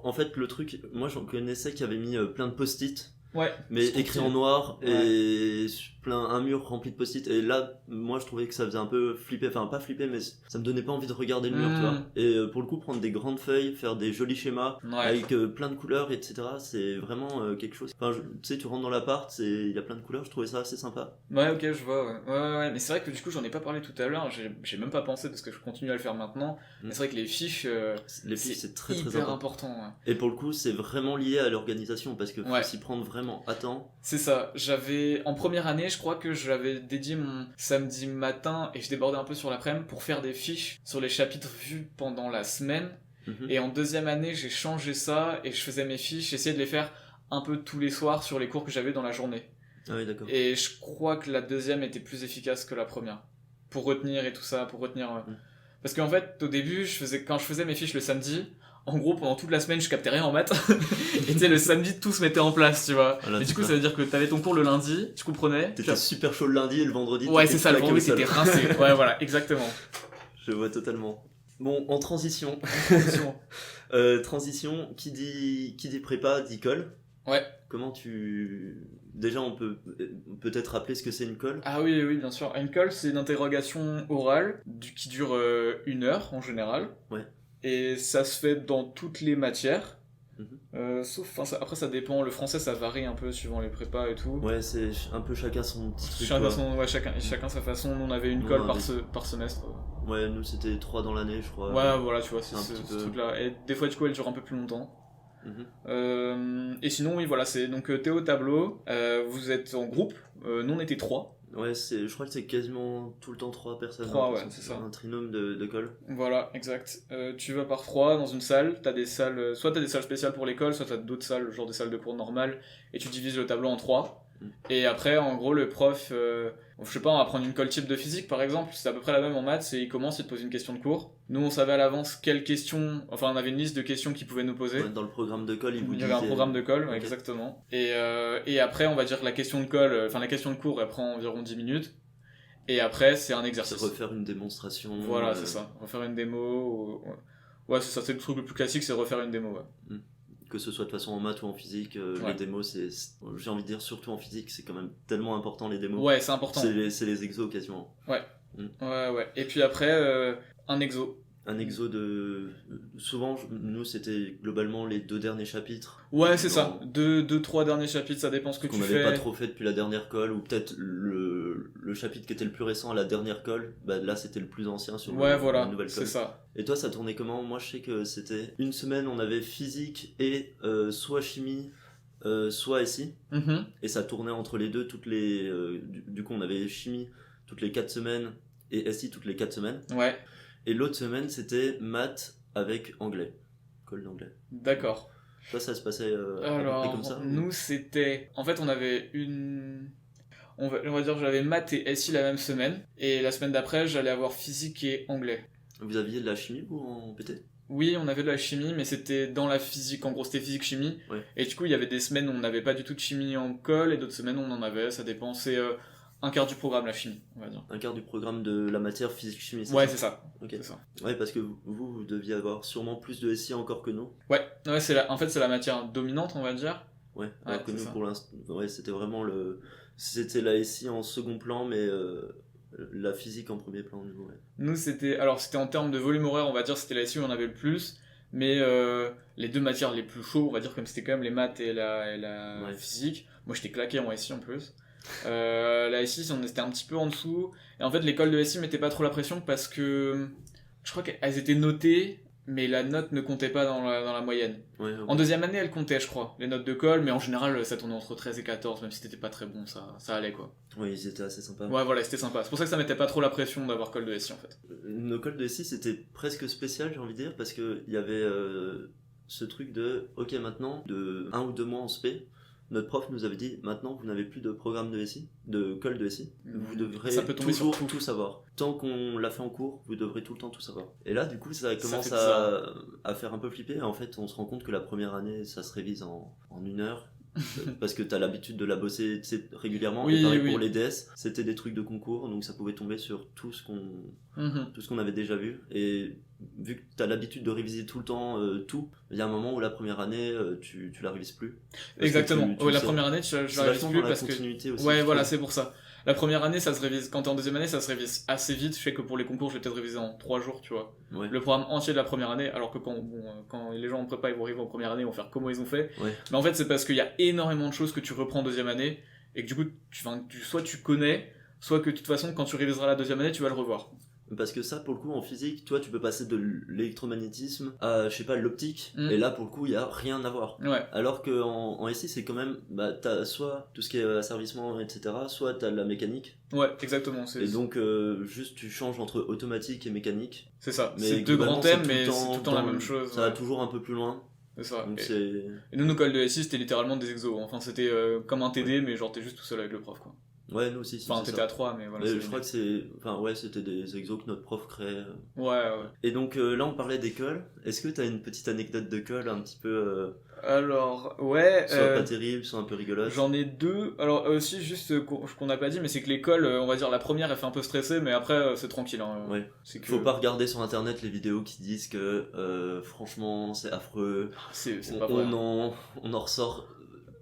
en fait le truc, moi j'en connaissais qui avait mis plein de post-it. Ouais. Mais écrit en noir et un mur rempli de post-it. Et là, moi je trouvais que ça faisait un peu flipper, enfin pas flipper, mais ça me donnait pas envie de regarder le mur, tu vois. Et pour le coup, prendre des grandes feuilles, faire des jolis schémas avec plein de couleurs, etc., c'est vraiment quelque chose. Enfin, tu sais, tu rentres dans l'appart, il y a plein de couleurs, je trouvais ça assez sympa. Ouais, ok, je vois, ouais. Mais c'est vrai que du coup, j'en ai pas parlé tout à l'heure, j'ai même pas pensé parce que je continue à le faire maintenant. Mais c'est vrai que les fiches, c'est très hyper important. Et pour le coup, c'est vraiment lié à l'organisation parce que faut s'y prendre vraiment à temps. C'est ça, en première année, je crois que j'avais dédié mon samedi matin et je débordais un peu sur l'après-midi pour faire des fiches sur les chapitres vus pendant la semaine. Et en deuxième année, j'ai changé ça et je faisais mes fiches, j'essayais de les faire un peu tous les soirs sur les cours que j'avais dans la journée. Ah oui, d'accord. Et je crois que la deuxième était plus efficace que la première. Pour retenir et tout ça, Parce qu'en fait, au début, quand je faisais mes fiches le samedi, en gros, pendant toute la semaine, je captais rien en maths. Et tu sais, le samedi, tout se mettait en place, tu vois. Et du coup, ça veut dire que t'avais ton cours le lundi, tu comprenais. T'étais super chaud le lundi et le vendredi. Ouais, c'est ça, le vendredi, t'étais rincé. Ouais, voilà, exactement. Je vois totalement. Bon, en transition. Transition, qui dit prépa, dit colle. Ouais. Comment Déjà, on peut peut-être rappeler ce que c'est une colle. Ah oui, bien sûr. Une colle, c'est une interrogation orale qui dure 1 heure en général. Ouais. Et ça se fait dans toutes les matières. Sauf, après ça dépend, le français ça varie un peu suivant les prépas et tout. Ouais, c'est un peu chacun son petit truc. Chacun sa façon. Nous on avait une colle par semestre. Ouais, nous c'était 3 dans l'année, je crois. Ouais, voilà, tu vois, c'est ce truc-là. Et des fois, du coup, elle dure un peu plus longtemps. Et sinon, oui, voilà, c'est donc t'es au tableau, vous êtes en groupe, nous on était 3. Ouais, je crois que c'est quasiment tout le temps 3 personnes. 3, ouais, c'est ça. Un trinôme de colle. Voilà, exact. Tu vas par 3 dans une salle, t'as des salles, soit t'as des salles spéciales pour l'école, soit t'as d'autres salles, genre des salles de cours normales, et tu divises le tableau en 3. Et après, en gros, le prof, je sais pas, on va prendre une colle type de physique par exemple, c'est à peu près la même en maths, et il commence, il te pose une question de cours. Nous, on savait à l'avance quelles questions, enfin, on avait une liste de questions qu'il pouvait nous poser. Ouais, dans le programme de colle, il y avait un programme de colle, okay. Exactement. Et après, on va dire que la question de colle, enfin, la question de cours, elle prend environ 10 minutes. Et après, c'est un exercice. C'est refaire une démonstration. Voilà, c'est ça. Refaire une démo. Ouais, c'est ça, c'est le truc le plus classique, c'est refaire une démo, ouais. Que ce soit de façon en maths ou en physique, les démos, j'ai envie de dire, surtout en physique, c'est quand même tellement important les démos. Ouais, c'est important. C'est les exos quasiment. Ouais. Ouais. Et puis après, un exo. Un exo de... Souvent, nous, c'était globalement les 2 derniers chapitres. Ouais, c'est ça. 2-3 derniers chapitres, ça dépend ce que tu fais. Qu'on n'avait pas trop fait depuis la dernière colle, ou peut-être le chapitre qui était le plus récent à la dernière colle, bah là, c'était le plus ancien sur la nouvelle colle. C'est ça. Et toi, ça tournait comment ? Moi, je sais que c'était une semaine, on avait physique et soit chimie, soit SI. Et ça tournait entre les deux, du coup, on avait chimie toutes les 4 semaines et SI toutes les 4 semaines. Ouais. Et l'autre semaine, c'était maths avec anglais. Colle d'anglais. D'accord. Toi, ça se passait alors, comme ça ? Nous, c'était... En fait, on avait une... On va dire que j'avais maths et SI la même semaine. Et la semaine d'après, j'allais avoir physique et anglais. Vous aviez de la chimie, vous, en PT ? Oui, on avait de la chimie, mais c'était dans la physique. En gros, c'était physique-chimie. Ouais. Et du coup, il y avait des semaines où on n'avait pas du tout de chimie en colle, et d'autres semaines où on en avait. Ça dépend. C'est un quart du programme, la chimie, on va dire. Un quart du programme de la matière physique-chimie, ouais, c'est ça. Ok. C'est ça. Ouais, parce que vous deviez avoir sûrement plus de SI encore que nous. Ouais, en fait, c'est la matière dominante, on va dire. Ouais, alors que nous, pour l'instant, ouais, c'était vraiment c'était la SI en second plan, mais la physique en premier plan. Ouais. Nous, c'était en termes de volume horaire, on va dire, c'était la SI où on avait le plus. Mais les 2 matières les plus chaudes, on va dire, comme c'était quand même les maths et la physique. Moi, j'étais claqué en SI en plus. La SI, on était un petit peu en dessous. Et en fait, l'école de SI mettait pas trop la pression parce que je crois qu'elles étaient notées, mais la note ne comptait pas dans la moyenne. Ouais, okay. En deuxième année, elle comptait, je crois, les notes de colle, mais en général, ça tournait entre 13 et 14, même si t'étais pas très bon, ça allait, quoi. Oui, ils étaient assez sympas. Ouais, voilà, c'était sympa. C'est pour ça que ça mettait pas trop la pression d'avoir colle de SI, en fait. Nos colles de SI, c'était presque spécial, j'ai envie de dire, parce qu'il y avait ce truc de, ok, maintenant, de 1 ou 2 mois en spé, notre prof nous avait dit, maintenant vous n'avez plus de programme de SI, de colle de SI, vous devrez toujours tout savoir. Tant qu'on l'a fait en cours, vous devrez tout le temps tout savoir. Et là, du coup, ça commence à faire un peu flipper. En fait, on se rend compte que la première année, ça se révise en 1 heure. Parce que t'as l'habitude de la bosser régulièrement. Oui, et pareil pour les DS, c'était des trucs de concours, donc ça pouvait tomber sur tout ce qu'on avait déjà vu. Et vu que t'as l'habitude de réviser tout le temps tout, il y a un moment où la première année tu la révises plus. Exactement. La première année tu la révises plus parce que aussi, ouais, voilà, c'est pour ça. La première année, ça se révise. Quand t'es en deuxième année, ça se révise assez vite. Je sais que pour les concours, je vais peut-être réviser en 3 jours, tu vois. Ouais. Le programme entier de la première année, alors que quand les gens en prépa, ils vont arriver en première année, ils vont faire comment ils ont fait. Ouais. Mais en fait, c'est parce qu'il y a énormément de choses que tu reprends en deuxième année et que du coup, soit tu connais, soit que de toute façon, quand tu réviseras la deuxième année, tu vas le revoir. Parce que ça, pour le coup, en physique, toi, tu peux passer de l'électromagnétisme à, je sais pas, l'optique, et là, pour le coup, il y a rien à voir. Ouais. Alors qu'en SI, c'est quand même, t'as soit tout ce qui est asservissement, etc., soit t'as de la mécanique. Ouais, exactement. Et donc, juste, tu changes entre automatique et mécanique. C'est ça. C'est 2 grands thèmes, mais c'est tout le temps la même chose. Ça va toujours un peu plus loin. C'est ça. Donc et nous, nos cols de SI, c'était littéralement des exos. Enfin, c'était comme un TD, mais genre, t'es juste tout seul avec le prof, quoi. Ouais, nous aussi. Enfin, t'étais à 3, mais voilà. Mais je crois que c'était des exos que notre prof créait. Ouais. Et donc là, on parlait des cols. Est-ce que t'as une petite anecdote de colle un petit peu Alors, ouais. Soit pas terrible, soit un peu rigolote. J'en ai 2. Alors, aussi, juste qu'on n'a pas dit, mais c'est que l'école, on va dire, la première, elle fait un peu stresser, mais après, c'est tranquille. Hein. Ouais. Faut pas regarder sur internet les vidéos qui disent que franchement, c'est affreux. C'est pas vrai. On en ressort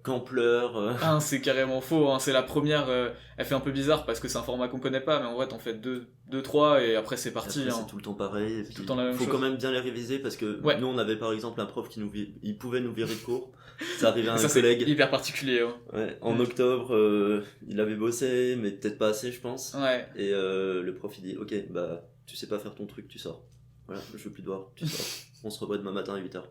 qu'en pleurs. C'est carrément faux. Hein. C'est la première, elle fait un peu bizarre parce que c'est un format qu'on connaît pas, mais en vrai, t'en fais 2-3 et après, c'est parti. Après, hein. C'est tout le temps pareil. Et puis, tout le temps la même chose. Faut quand même bien les réviser parce que nous, on avait par exemple un prof il pouvait nous virer de cours. Ça arrivait à un collègue. C'est hyper particulier. Hein. Ouais. En octobre, il avait bossé, mais peut-être pas assez, je pense. Ouais. Et le prof, il dit, ok, bah, tu sais pas faire ton truc, tu sors. voilà, je veux plus devoir, tu sors. On se revoit demain matin à 8h.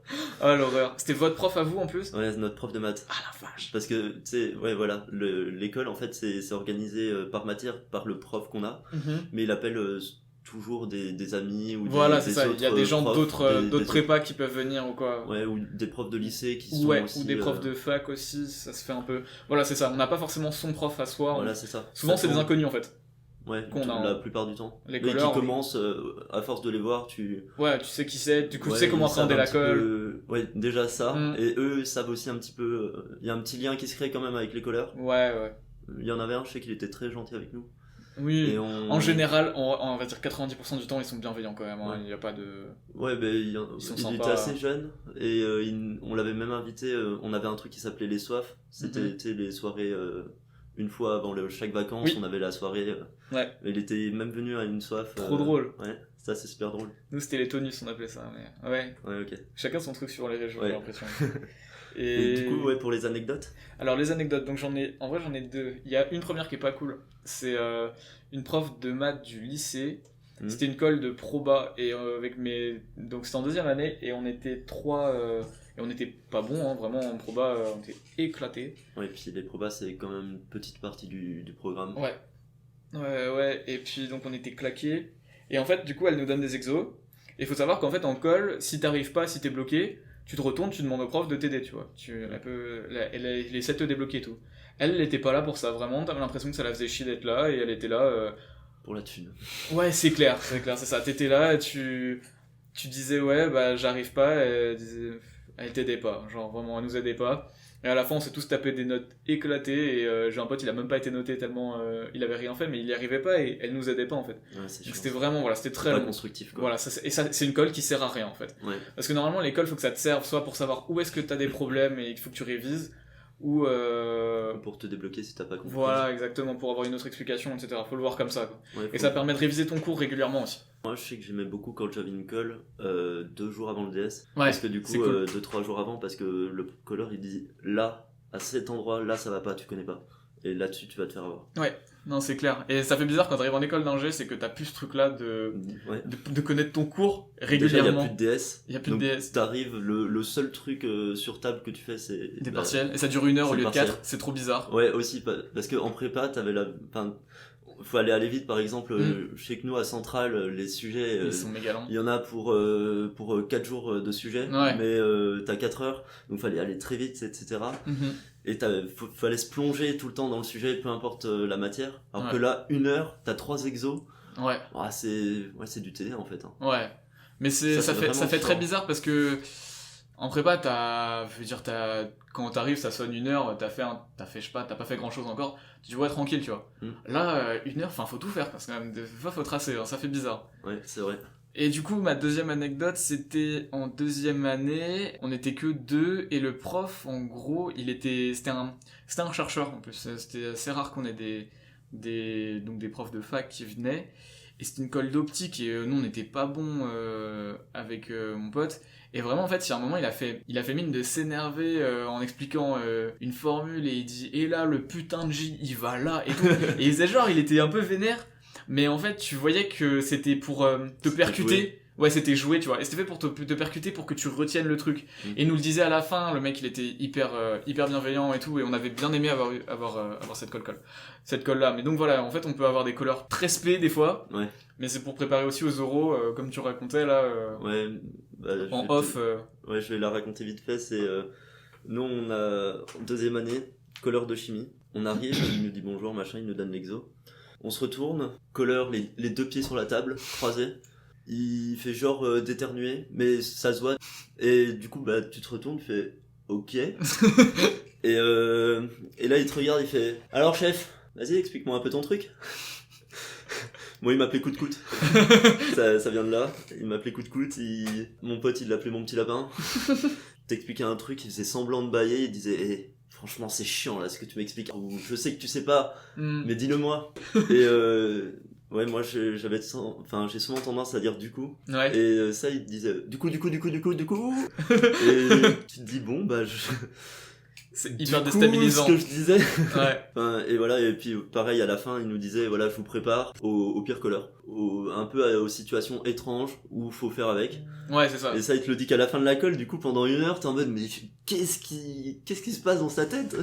Ah, l'horreur. C'était votre prof à vous en plus? Ouais, c'est notre prof de maths. Ah la vache. Parce que, tu sais, ouais, voilà, l'école, en fait, c'est organisé par matière, par le prof qu'on a, mais il appelle toujours des amis ou voilà, des c'est ça. autres il y a des gens profs, d'autres prépas qui peuvent venir ou quoi. Ouais, ou des profs de lycée qui sont Ouais, aussi... ou des profs de fac aussi, ça se fait un peu... Voilà, c'est ça. On n'a pas forcément son prof à soi. Voilà, c'est ça. Souvent, Ça c'est des tombe. inconnus en fait. Ouais, qu'on a la plupart du temps. Les Mais colleurs, qui commencent, à force de les voir, tu... Ouais, tu sais qui c'est, du coup Ouais, tu sais comment ils savent appréhender un la petit colle. Ouais, déjà ça. Mm. Et eux savent aussi un petit peu... Il y a un petit lien qui se crée quand même avec les colleurs. Ouais. Il y en avait un, je sais qu'il était très gentil avec nous. Oui, Et en général, on va dire 90% du temps, ils sont bienveillants quand même. Hein. Ouais. Il n'y a pas de... Ouais, ben il sympas. était assez jeune et on l'avait même invité. On avait un truc qui s'appelait les soifs. C'était tu sais, les soirées une fois avant chaque vacances. Oui. On avait la soirée. Ouais. Il était même venu à une soif. Trop drôle. Ouais, ça c'est super drôle. Nous, c'était les tonus, on appelait ça. Mais... Ouais. Ouais, ok. Chacun son truc sur les régions, Ouais. j'ai l'impression. Et du coup, ouais, pour les anecdotes. Alors, les anecdotes, donc j'en ai deux. Il y a une première qui est pas cool. C'est une prof de maths du lycée. C'était une colle de proba et donc c'était en deuxième année et on était trois et on était pas bons hein, vraiment en proba, on était éclatés. Ouais, et puis les probas c'est quand même une petite partie du programme. Ouais, et puis donc on était claqués et en fait du coup elle nous donne des exos et il faut savoir qu'en fait en colle si t'arrives pas, si t'es bloqué, tu te retournes, tu demandes au prof de t'aider, tu vois. Elle essaie de te débloquer et tout. Elle était pas là pour ça, vraiment, t'avais l'impression que ça la faisait chier d'être là et elle était là pour la thune. Ouais, c'est clair, c'est ça. T'étais là et tu disais ouais, bah j'arrive pas, elle t'aidait pas, genre vraiment, elle nous aidait pas. Et à la fin, on s'est tous tapé des notes éclatées et j'ai un pote, il a même pas été noté tellement il avait rien fait, mais il y arrivait pas et elle nous aidait pas en fait. Ouais, c'est Donc c'était vraiment, voilà, c'était très pas long. constructif quoi. Voilà, et ça, c'est une colle qui sert à rien en fait. Ouais. Parce que normalement, l'école, faut que ça te serve soit pour savoir où est-ce que t'as des problèmes et il faut que tu révises, ou pour te débloquer si t'as pas compris. voilà, exactement, pour avoir une autre explication, etc. Faut le voir comme ça, quoi. Ouais, et ça permet de réviser ton cours régulièrement aussi. Moi je sais que j'aimais beaucoup quand j'avais une colle 2 jours avant le DS. Ouais, parce que du coup, cool. 2-3 jours avant, parce que le colleur il dit là, à cet endroit, là ça va pas, tu connais pas. Et là-dessus tu vas te faire avoir. Ouais, non, c'est clair. Et ça fait bizarre quand t'arrives en école d'ingé, c'est que t'as plus ce truc-là de connaître ton cours régulièrement. Déjà, il n'y a plus de DS. Il y a plus de DS. T'arrives, le seul truc sur table que tu fais, c'est... Des partiels. Et ça dure 1 heure au lieu de 4. C'est trop bizarre. Ouais, aussi, parce qu'en prépa, t'avais faut aller vite, par exemple, je sais que nous, à Centrale, les sujets... Ils sont méga longs. Il y en a pour 4 jours de sujets, mais t'as 4 heures, donc fallait aller très vite, etc. Et fallait se plonger tout le temps dans le sujet, peu importe la matière. Alors que là, 1 heure, t'as 3 exos. Ouais. Ah, c'est du TD en fait. Hein. Ouais. Mais ça fait très bizarre parce que en prépa, quand t'arrives, ça sonne 1 heure, t'as pas fait grand chose encore, tu vois tranquille, tu vois. Là, 1 heure, faut tout faire parce que même des fois faut tracer, hein, ça fait bizarre. Ouais, c'est vrai. Et du coup, ma deuxième anecdote, c'était en deuxième année, on était que 2 et le prof, en gros, c'était un chercheur en plus. C'était assez rare qu'on ait des profs de fac qui venaient. Et c'était une colle d'optique et nous on n'était pas bons avec mon pote. Et vraiment en fait il y a un moment il a fait mine de s'énerver en expliquant une formule et il dit et là le putain de J il va là et tout. Et il faisait genre il était un peu vénère. Mais en fait tu voyais que c'était pour te percuter. Joué. Ouais, c'était joué, tu vois. Et c'était fait pour te percuter pour que tu retiennes le truc. Et il nous le disait à la fin, le mec il était hyper bienveillant et tout, et on avait bien aimé avoir cette colle-là. Mais donc voilà, en fait on peut avoir des colleurs très spé des fois, mais c'est pour préparer aussi aux oraux, comme tu racontais là. En off. Ouais, je vais la raconter vite fait. C'est nous on a en deuxième année, colleur de chimie. On arrive, il nous dit bonjour, machin, il nous donne l'exo. On se retourne, colleur, les 2 pieds sur la table, croisés. Il fait genre d'éternuer, mais ça se voit. Et du coup, tu te retournes, tu fais ok. et là, il te regarde, il fait alors, chef, vas-y, explique-moi un peu ton truc. Moi, il m'appelait coup de coude. ça vient de là. Il m'appelait coup de coude. Mon pote, il l'appelait mon petit lapin. T'expliquais un truc, il faisait semblant de bailler, il disait franchement, c'est chiant là ce que tu m'expliques. Je sais que tu sais pas, mais dis-le-moi. Et ouais, moi j'ai souvent tendance à dire du coup. Ouais. Et ça, il disait du coup. Et tu te dis bon, C'est hyper déstabilisant. Ce que je disais. Ouais. Et voilà, et puis pareil, à la fin, il nous disait, voilà, je vous prépare au pire colère. Un peu aux situations étranges où faut faire avec. Ouais, c'est ça. Et ça, il te le dit qu'à la fin de la colle, du coup, pendant 1 heure, t'es en mode, mais qu'est-ce qui se passe dans sa tête?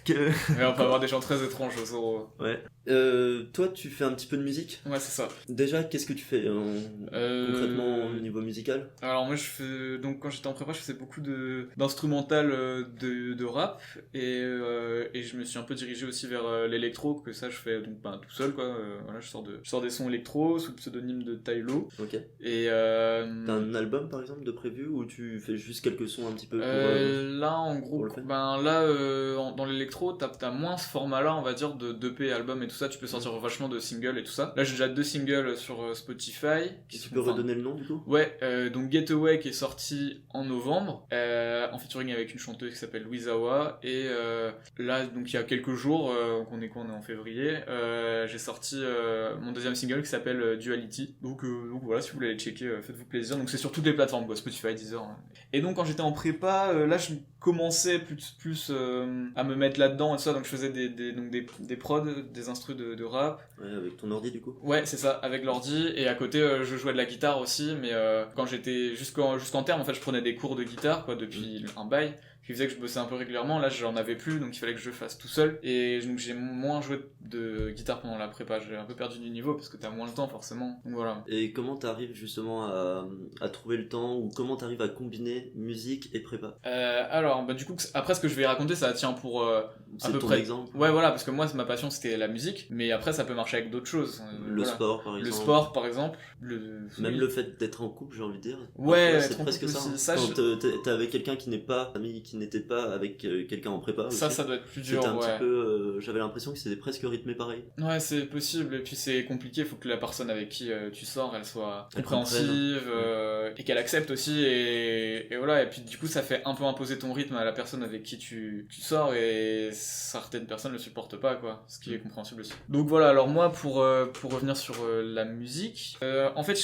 Mais on peut avoir des gens très étranges au Zoro. Ouais. Toi, tu fais un petit peu de musique? Ouais, c'est ça. Déjà, qu'est-ce que tu fais concrètement au niveau musical? Alors moi, donc quand j'étais en prépa, je faisais beaucoup d'instrumental de rap et je me suis un peu dirigé aussi vers l'électro, que ça je fais donc tout seul quoi. Voilà, je sors des sons électro sous le pseudonyme de Tylo. Ok. Et t'as un album par exemple de prévu ou tu fais juste quelques sons un petit peu pour, là en gros, dans l'électro, t'as moins ce format-là, on va dire, de d'EP, album et tout ça. Tu peux sortir vachement de singles et tout ça. Là, j'ai déjà 2 singles sur Spotify. Tu peux redonner le nom du coup? Ouais, donc Getaway qui est sorti en novembre, en featuring avec une chanteuse qui s'appelle Louise Awa. Et là, donc il y a quelques jours, on est en février, j'ai sorti mon 2e single qui s'appelle Duality. Donc voilà, si vous voulez aller checker, faites-vous plaisir. Donc c'est sur toutes les plateformes, quoi, Spotify, Deezer. Hein. Et donc quand j'étais en prépa, là je commençais plus à me mettre là-dedans et tout ça, donc je faisais des prods, des instrus de rap. Ouais, avec ton ordi du coup? Ouais, c'est ça, avec l'ordi, et à côté je jouais de la guitare aussi, mais quand j'étais jusqu'en terme, en fait je prenais des cours de guitare quoi, depuis un bail, qui faisait que je bossais un peu régulièrement. Là j'en avais plus, donc il fallait que je fasse tout seul, et donc j'ai moins joué de guitare pendant la prépa, j'ai un peu perdu du niveau parce que t'as moins le temps forcément, donc voilà. Et comment t'arrives justement à trouver le temps, ou comment t'arrives à combiner musique et prépa? Alors du coup après ce que je vais raconter ça tient pour à peu près exemple. Ouais voilà, parce que moi ma passion c'était la musique, mais après ça peut marcher avec d'autres choses. Le sport par exemple. Le sport par exemple. Même le fait d'être en couple, j'ai envie de dire. Ouais, c'est presque ça. Quand t'es avec quelqu'un qui n'était pas avec quelqu'un en prépa. Ça, aussi, ça doit être plus dur. C'était un petit peu. J'avais l'impression que c'était presque rythmé pareil. Ouais, c'est possible. Et puis c'est compliqué. Il faut que la personne avec qui tu sors, elle soit compréhensive et qu'elle accepte aussi. Et voilà. Et puis du coup, ça fait un peu imposer ton rythme à la personne avec qui tu sors. Et certaines personnes le supportent pas, quoi. Ce qui est compréhensible aussi. Donc voilà. Alors moi, pour revenir sur la musique, en fait,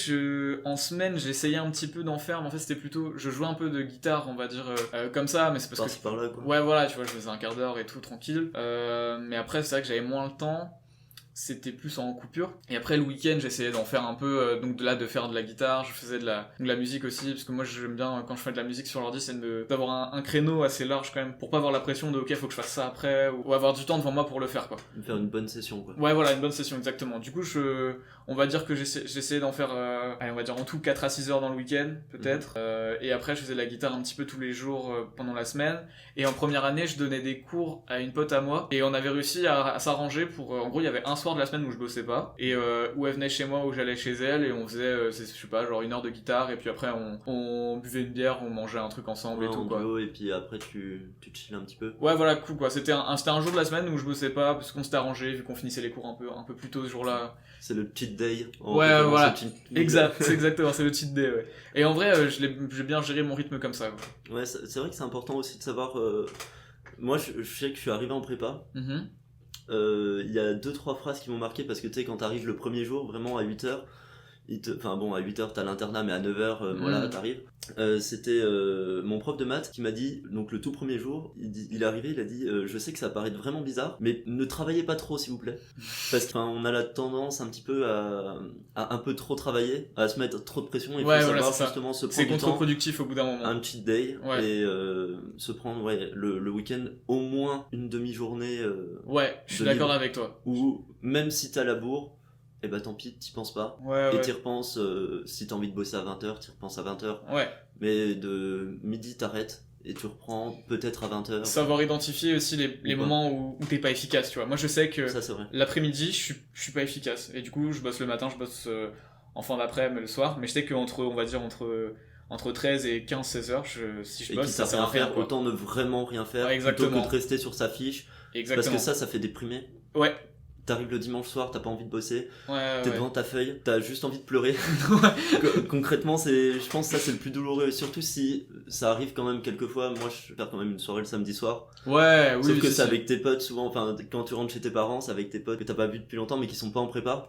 en semaine, j'ai essayé un petit peu d'en faire, mais en fait, c'était plutôt, je jouais un peu de guitare, on va dire, comme ça, mais c'est parce que par là, quoi. Ouais, voilà, tu vois, je faisais un quart d'heure et tout, tranquille. Mais après, c'est vrai que j'avais moins le temps. C'était plus en coupure. Et après le week-end, j'essayais d'en faire un peu, donc de faire de la guitare, je faisais de la musique aussi, parce que moi j'aime bien, quand je fais de la musique sur l'ordi, c'est d'avoir un créneau assez large quand même, pour pas avoir la pression de ok, faut que je fasse ça après, ou avoir du temps devant moi pour le faire, quoi. Faire une bonne session, quoi. Ouais, voilà, une bonne session, exactement. Du coup, on va dire que j'essayais d'en faire, allez, on va dire en tout 4 à 6 heures dans le week-end, peut-être. Et après, je faisais de la guitare un petit peu tous les jours pendant la semaine. Et en première année, je donnais des cours à une pote à moi, et on avait réussi à s'arranger pour, en gros, il y avait un soir de la semaine où je bossais pas, et où elle venait chez moi, où j'allais chez elle, et on faisait, je sais pas, genre 1 heure de guitare, et puis après on buvait une bière, on mangeait un truc ensemble, et tout, quoi. Et puis après tu chill un petit peu. Ouais, voilà, cool, quoi. C'était un jour de la semaine où je bossais pas, parce qu'on s'était arrangé, vu qu'on finissait les cours un peu plus tôt ce jour-là. C'est le cheat day. Ouais, voilà. Exact, c'est exactement, c'est le cheat day, ouais. Et en vrai, j'ai bien géré mon rythme comme ça, quoi. Ouais, c'est vrai que c'est important aussi de savoir. Moi, je sais que je suis arrivé en prépa. Il y a 2-3 phrases qui m'ont marqué, parce que tu sais, quand t'arrives le premier jour, vraiment à 8h, enfin bon, à 8h t'as l'internat, mais à 9h, voilà, t'arrives. C'était mon prof de maths qui m'a dit, donc le tout premier jour, il est arrivé, il a dit je sais que ça paraît vraiment bizarre, mais ne travaillez pas trop s'il vous plaît, parce qu'on a la tendance un petit peu à un peu trop travailler, à se mettre trop de pression, et ouais, faut voilà, savoir justement se prendre c'est du temps, contre-productif au bout d'un moment, un cheat day, et se prendre le week-end au moins une demi-journée ouais, je suis d'accord avec toi, ou même si t'as la bourre, et bah tant pis, t'y penses pas. Et t'y repenses, si t'as envie de bosser à 20h, t'y repenses à 20h. Ouais. Mais de midi, t'arrêtes et tu reprends peut-être à 20h. Savoir identifier aussi les moments où t'es pas efficace, tu vois. Moi je sais que ça, c'est vrai. L'après-midi, je suis pas efficace. Et du coup, je bosse le matin, je bosse en fin d'après-midi, le soir. Mais je sais qu'entre 13 et 15-16 heures, si je bosse, ça sert à rien. Autant ne vraiment rien faire, plutôt que de rester sur sa fiche. Exactement. Parce que ça fait déprimer. Ouais. t'arrives le dimanche soir, t'as pas envie de bosser, t'es ouais. devant ta feuille, t'as juste envie de pleurer. Concrètement, je pense que ça c'est le plus douloureux, surtout si ça arrive quand même quelquefois. Moi je vais faire quand même une soirée le samedi soir. Ouais, oui. Sauf que c'est avec tes potes souvent, enfin quand tu rentres chez tes parents, c'est avec tes potes que t'as pas vu depuis longtemps mais qui sont pas en prépa.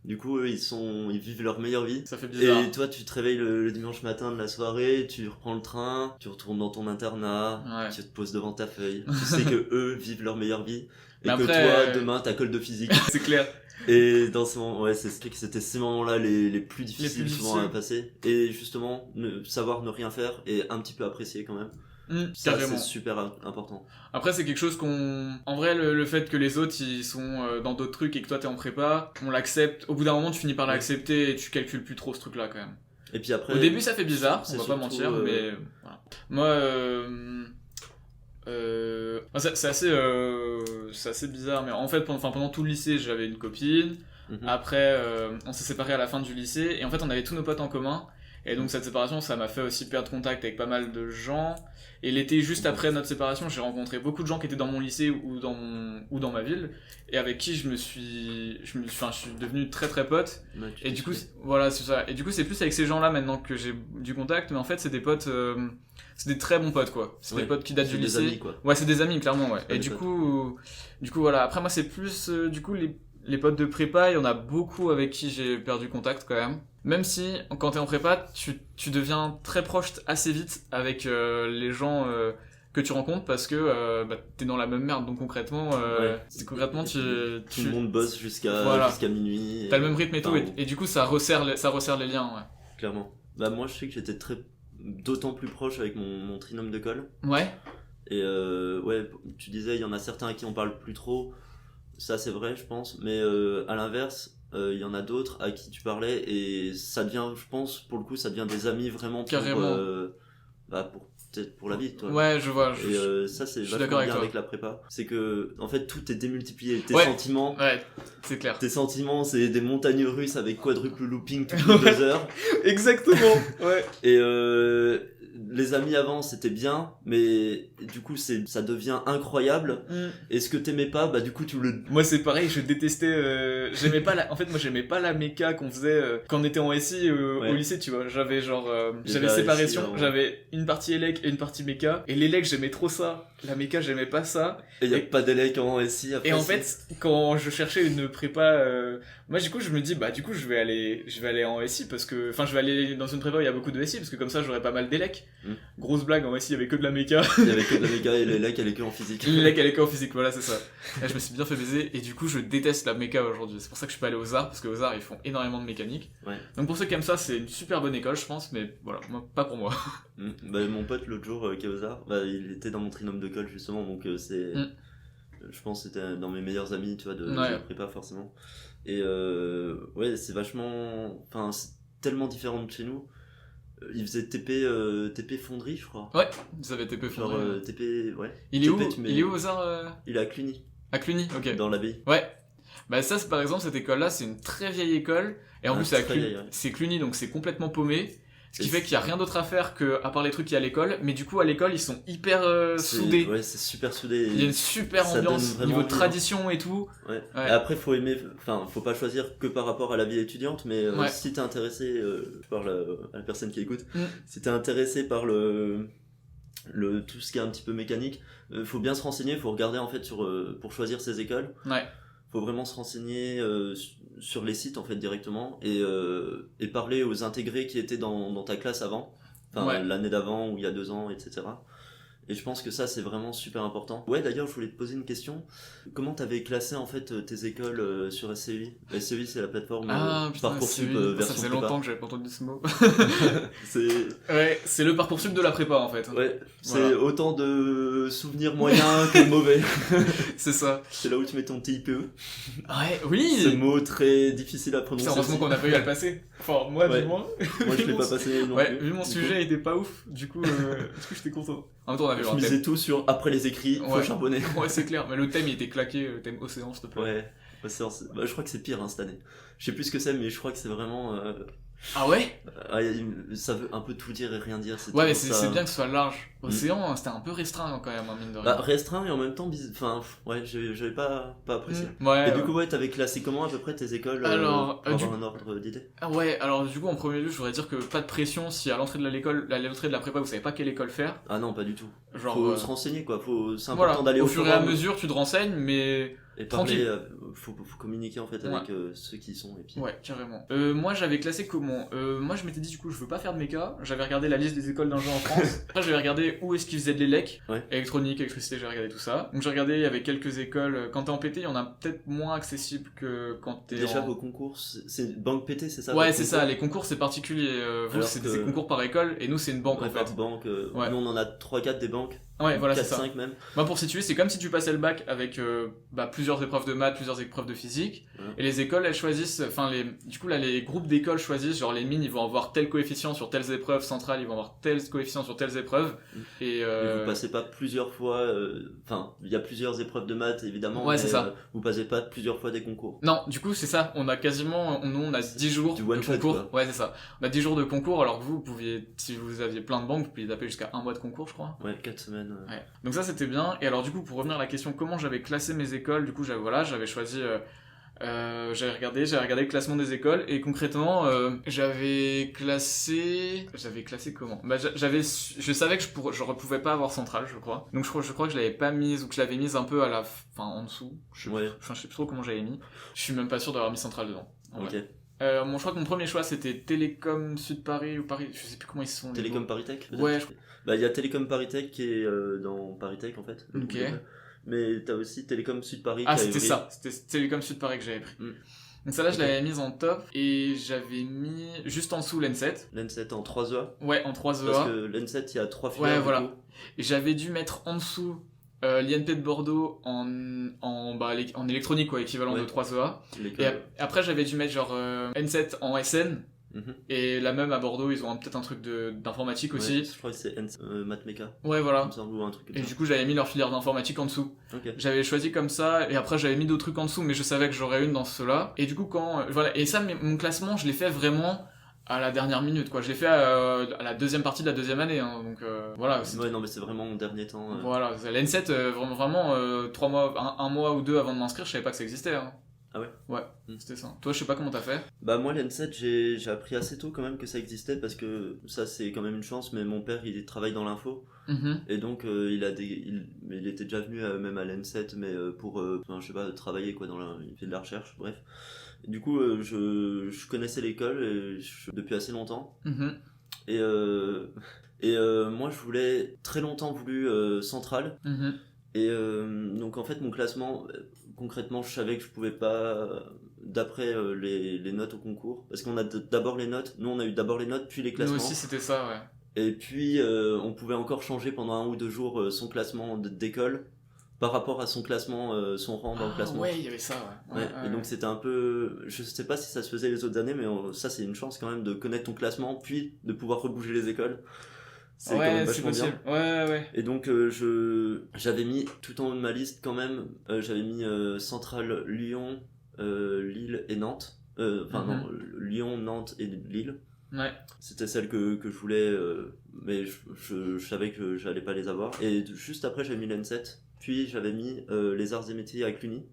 Du coup eux ils vivent leur meilleure vie. Ça fait bizarre. Et toi tu te réveilles le dimanche matin de la soirée, tu reprends le train, tu retournes dans ton internat, tu te poses devant ta feuille. Tu sais que eux vivent leur meilleure vie. Et mais que après, toi, demain, t'as colle de physique. C'est clair. Et dans ce moment, c'était ces moments-là les plus difficiles souvent à passer. Et justement, savoir ne rien faire et un petit peu apprécier quand même. Ça, c'est super important. Après, c'est quelque chose en vrai, le fait que les autres, ils sont dans d'autres trucs et que toi, t'es en prépa, on l'accepte. Au bout d'un moment, tu finis par l'accepter et tu calcules plus trop ce truc-là, quand même. Et puis après... Au début, ça fait bizarre, on va pas mentir, mais voilà. Moi, c'est assez bizarre, mais en fait pendant tout le lycée j'avais une copine. Après on s'est séparés à la fin du lycée et en fait on avait tous nos potes en commun et donc cette séparation ça m'a fait aussi perdre contact avec pas mal de gens et l'été juste après notre séparation j'ai rencontré beaucoup de gens qui étaient dans mon lycée ou dans ma ville et avec qui je suis devenu très très pote et du coup voilà c'est ça et du coup c'est plus avec ces gens là maintenant que j'ai du contact mais en fait c'est des potes c'est des très bons potes quoi. C'est des potes qui datent du lycée. Amis, quoi. Ouais, c'est des amis clairement ouais. Et du coup voilà, après moi c'est plus du coup les potes de prépa, il y en a beaucoup avec qui j'ai perdu contact quand même. Même si quand t'es en prépa, tu deviens très proche assez vite avec les gens que tu rencontres parce que t'es dans la même merde donc concrètement tout le monde bosse jusqu'à minuit. T'as le même rythme et tout et du coup ça resserre les liens ouais. Clairement. Bah moi je sais que j'étais d'autant plus proche avec mon trinôme de colle. Ouais. Et tu disais il y en a certains à qui on parle plus trop. Ça c'est vrai je pense, mais à l'inverse il y en a d'autres à qui tu parlais et ça devient, je pense pour le coup ça devient des amis vraiment peut-être pour la vie toi. Ouais je vois. Et ça c'est vachement bien avec la prépa. C'est que en fait tout est démultiplié. Tes sentiments. Ouais c'est clair. Tes sentiments c'est des montagnes russes avec quadruple looping toutes les 2 heures. Exactement. Ouais. Et les amis avant c'était bien mais du coup ça devient incroyable et ce que t'aimais pas bah du coup tu le... Moi c'est pareil je détestais j'aimais pas en fait moi j'aimais pas la méca qu'on faisait quand on était en SI au lycée tu vois j'avais j'avais séparation j'avais une partie élec et une partie méca et l'élec j'aimais trop ça la méca j'aimais pas ça et y a pas d'élec en SI après et en fait quand je cherchais une prépa moi du coup je me dis bah du coup je vais aller en SI parce que enfin je vais aller dans une prépa où il y a beaucoup de SI parce que comme ça j'aurai pas mal d'élec. Grosse blague en SI il y avait que de la méca. Il y avait que de la méca et l'élec elle est que en physique. L'élec elle est que en physique voilà c'est ça. Là je me suis bien fait baiser et du coup je déteste la méca aujourd'hui. C'est pour ça que je suis pas allé aux arts parce que aux arts ils font énormément de mécanique. Ouais. Donc pour ceux qui aiment ça c'est une super bonne école je pense mais voilà moi, pas pour moi. Bah, mon pote l'autre jour qui est aux arts il était dans mon trinôme de colle justement donc c'est je pense que c'était dans mes meilleurs amis tu vois de la prépa forcément et c'est vachement enfin c'est tellement différent de chez nous. Il faisait TP fonderie je crois. Ouais vous avez TP fonderie genre TP ouais il est où il est où aux arts il est à Cluny ok dans l'abbaye. Ouais bah ça par exemple cette école là c'est une très vieille école et en plus c'est Cluny donc c'est complètement paumé. Ce qui fait qu'il y a rien d'autre à faire que à part les trucs qu'il y a à l'école, mais du coup à l'école ils sont hyper soudés. Ouais, c'est super soudé. Il y a une super ambiance niveau tradition et tout. Ouais. Et après faut aimer, enfin faut pas choisir que par rapport à la vie étudiante, mais si t'es intéressé, je parle à la personne qui écoute, si t'es intéressé par tout ce qui est un petit peu mécanique, faut bien se renseigner, faut regarder en fait pour choisir ces écoles. Ouais. Faut vraiment se renseigner sur les sites en fait directement et parler aux intégrés qui étaient dans ta classe avant, enfin l'année d'avant ou il y a 2 ans, etc. Et je pense que ça c'est vraiment super important. Ouais d'ailleurs je voulais te poser une question. Comment t'avais classé en fait tes écoles sur SCI? SCI c'est la plateforme Parcoursup version ça faisait prépa. Longtemps que j'avais pas entendu ce mot. C'est le Parcoursup de la prépa en fait. Ouais, c'est autant de souvenirs moyens que mauvais. C'est ça. C'est là où tu mets ton TIPE. Ouais, oui. Ce mot très difficile à prononcer. C'est heureusement qu'on a pas eu à le passer. Enfin moi du moins. Moi je l'ai pas passé non plus. Vu mon sujet était pas ouf, du coup j'étais content. En même temps on avait je misais tout sur après les écrits, faut charbonner. Ouais c'est clair, mais le thème il était claqué, le thème océan s'il te plaît. Ouais, océan, je crois que c'est pire cette année. Je sais plus ce que c'est mais je crois que c'est vraiment Ah ouais Ça veut un peu tout dire et rien dire. Ouais, mais c'est bien que ce soit large. Océan, c'était un peu restreint quand même, mine de rien. Restreint et en même temps, ouais, j'avais pas apprécié. Ouais, et du coup, ouais, t'avais classé comment à peu près tes écoles alors, pour avoir un ordre d'idée? Ouais, alors du coup, en premier lieu, je voudrais dire que pas de pression si à l'entrée de l'entrée de la prépa, vous savez pas quelle école faire. Ah non, pas du tout. Genre, faut se renseigner, quoi. C'est important d'aller au fur et à mesure, tu te renseignes, mais... Et parler, faut communiquer en fait avec ceux qui y sont. Et puis... Ouais, carrément. Moi j'avais classé comment moi je m'étais dit du coup je veux pas faire de méca, j'avais regardé la liste des écoles d'ingé en France. Après j'avais regardé où est-ce qu'ils faisaient de l'élec, électronique, électricité, j'ai regardé tout ça. Donc j'ai regardé, il y avait quelques écoles, quand t'es en PT il y en a peut-être moins accessible que quand t'es déjà vos concours, c'est banque PT c'est ça? Ouais c'est ça, les concours c'est particulier, vous c'est des concours par école et nous c'est une banque en fait. Banque, nous on en a 3-4 des banques. Ouais, voilà, 4, c'est ça. 5 même. Moi, pour situer, c'est comme si tu passais le bac avec plusieurs épreuves de maths, plusieurs épreuves de physique. Et les écoles, elles choisissent, du coup, là, les groupes d'écoles choisissent, genre les mines, ils vont avoir tel coefficient sur telles épreuves, centrales, ils vont avoir tel coefficient sur telles épreuves. Et vous passez pas plusieurs fois, il y a plusieurs épreuves de maths, évidemment. Ouais, c'est ça. Vous passez pas plusieurs fois des concours. Non, du coup, c'est ça. On a quasiment, on a 10 jours de concours. Quoi. Ouais, c'est ça. On a 10 jours de concours, alors que vous pouviez, si vous aviez plein de banques, vous pouviez taper jusqu'à 1 mois de concours, je crois. Ouais, 4 semaines. Ouais. Donc ça, c'était bien. Et alors du coup, pour revenir à la question comment j'avais classé mes écoles, du coup j'avais choisi j'avais regardé le classement des écoles et concrètement j'avais classé comment je savais que je pouvais pas avoir centrale, je crois, donc je crois que je l'avais pas mise ou que je l'avais mise un peu en dessous, je sais plus trop comment j'avais mis, je suis même pas sûr d'avoir mis centrale dedans. Ok. Je crois que mon premier choix c'était Télécom Sud Paris ou Paris, je sais plus comment ils sont. Télécom Paris-Tech peut-être. Ouais. Il y a Télécom Paris-Tech qui est dans Paris-Tech en fait. Ok. Mais t'as aussi Télécom Sud Paris. Ah c'était ça, c'était Télécom Sud Paris que j'avais pris. Donc celle-là je l'avais mise en top et j'avais mis juste en dessous l'N7. L'N7 en 3 EA. Ouais, en 3 EA. Parce que l'N7 il y a 3 filières. Ouais, voilà. Et j'avais dû mettre en dessous l'INP de Bordeaux en électronique, quoi, équivalent de 3 EA. Et après j'avais dû mettre genre N7 en SN. Et là même à Bordeaux ils ont peut-être un truc d'informatique aussi. Je crois que c'est Mathmeca. Ouais, voilà. Ou un truc et du coup j'avais mis leur filière d'informatique en dessous. J'avais choisi comme ça et après j'avais mis d'autres trucs en dessous mais je savais que j'aurais une dans ceux-là. Et du coup voilà, et ça mon classement je l'ai fait vraiment à la dernière minute, quoi. Je l'ai fait à la deuxième partie de la deuxième année, hein. Donc voilà. Ouais, non mais c'est vraiment mon dernier temps. Voilà, l'N7 vraiment 3 mois, un mois ou deux avant de m'inscrire, je savais pas que ça existait, hein. Ah ouais? Ouais, c'était ça. Toi, je sais pas comment t'as fait. Moi, l'N7, j'ai appris assez tôt quand même que ça existait parce que ça, c'est quand même une chance, mais mon père, il travaille dans l'info. Et donc, il était déjà venu même à l'N7, mais pour, je sais pas, travailler, quoi, il fait de la recherche, bref. Et du coup, je connaissais l'école depuis assez longtemps. Et moi, je voulais très longtemps Centrale. Et donc, en fait, mon classement... Concrètement, je savais que je pouvais pas, d'après les notes au concours, parce qu'on a d'abord les notes, nous on a eu d'abord les notes, puis les classements. Nous aussi c'était ça, ouais. Et puis on pouvait encore changer pendant 1 ou 2 jours son classement d'école par rapport à son classement, son rang dans le classement. Ouais, il y avait ça, ouais. Et donc c'était un peu, je sais pas si ça se faisait les autres années, mais ça c'est une chance quand même de connaître ton classement, puis de pouvoir rebouger les écoles. C'est quand même vachement bien. Ouais. Et donc j'avais mis tout en haut de ma liste quand même, j'avais mis Centrale Lyon, Lille et Nantes. Non, Lyon, Nantes et Lille. Ouais. C'était celle que je voulais, mais je savais que j'allais pas les avoir. Et juste après j'avais mis l'N7, puis j'avais mis les arts et métiers avec l'Uni.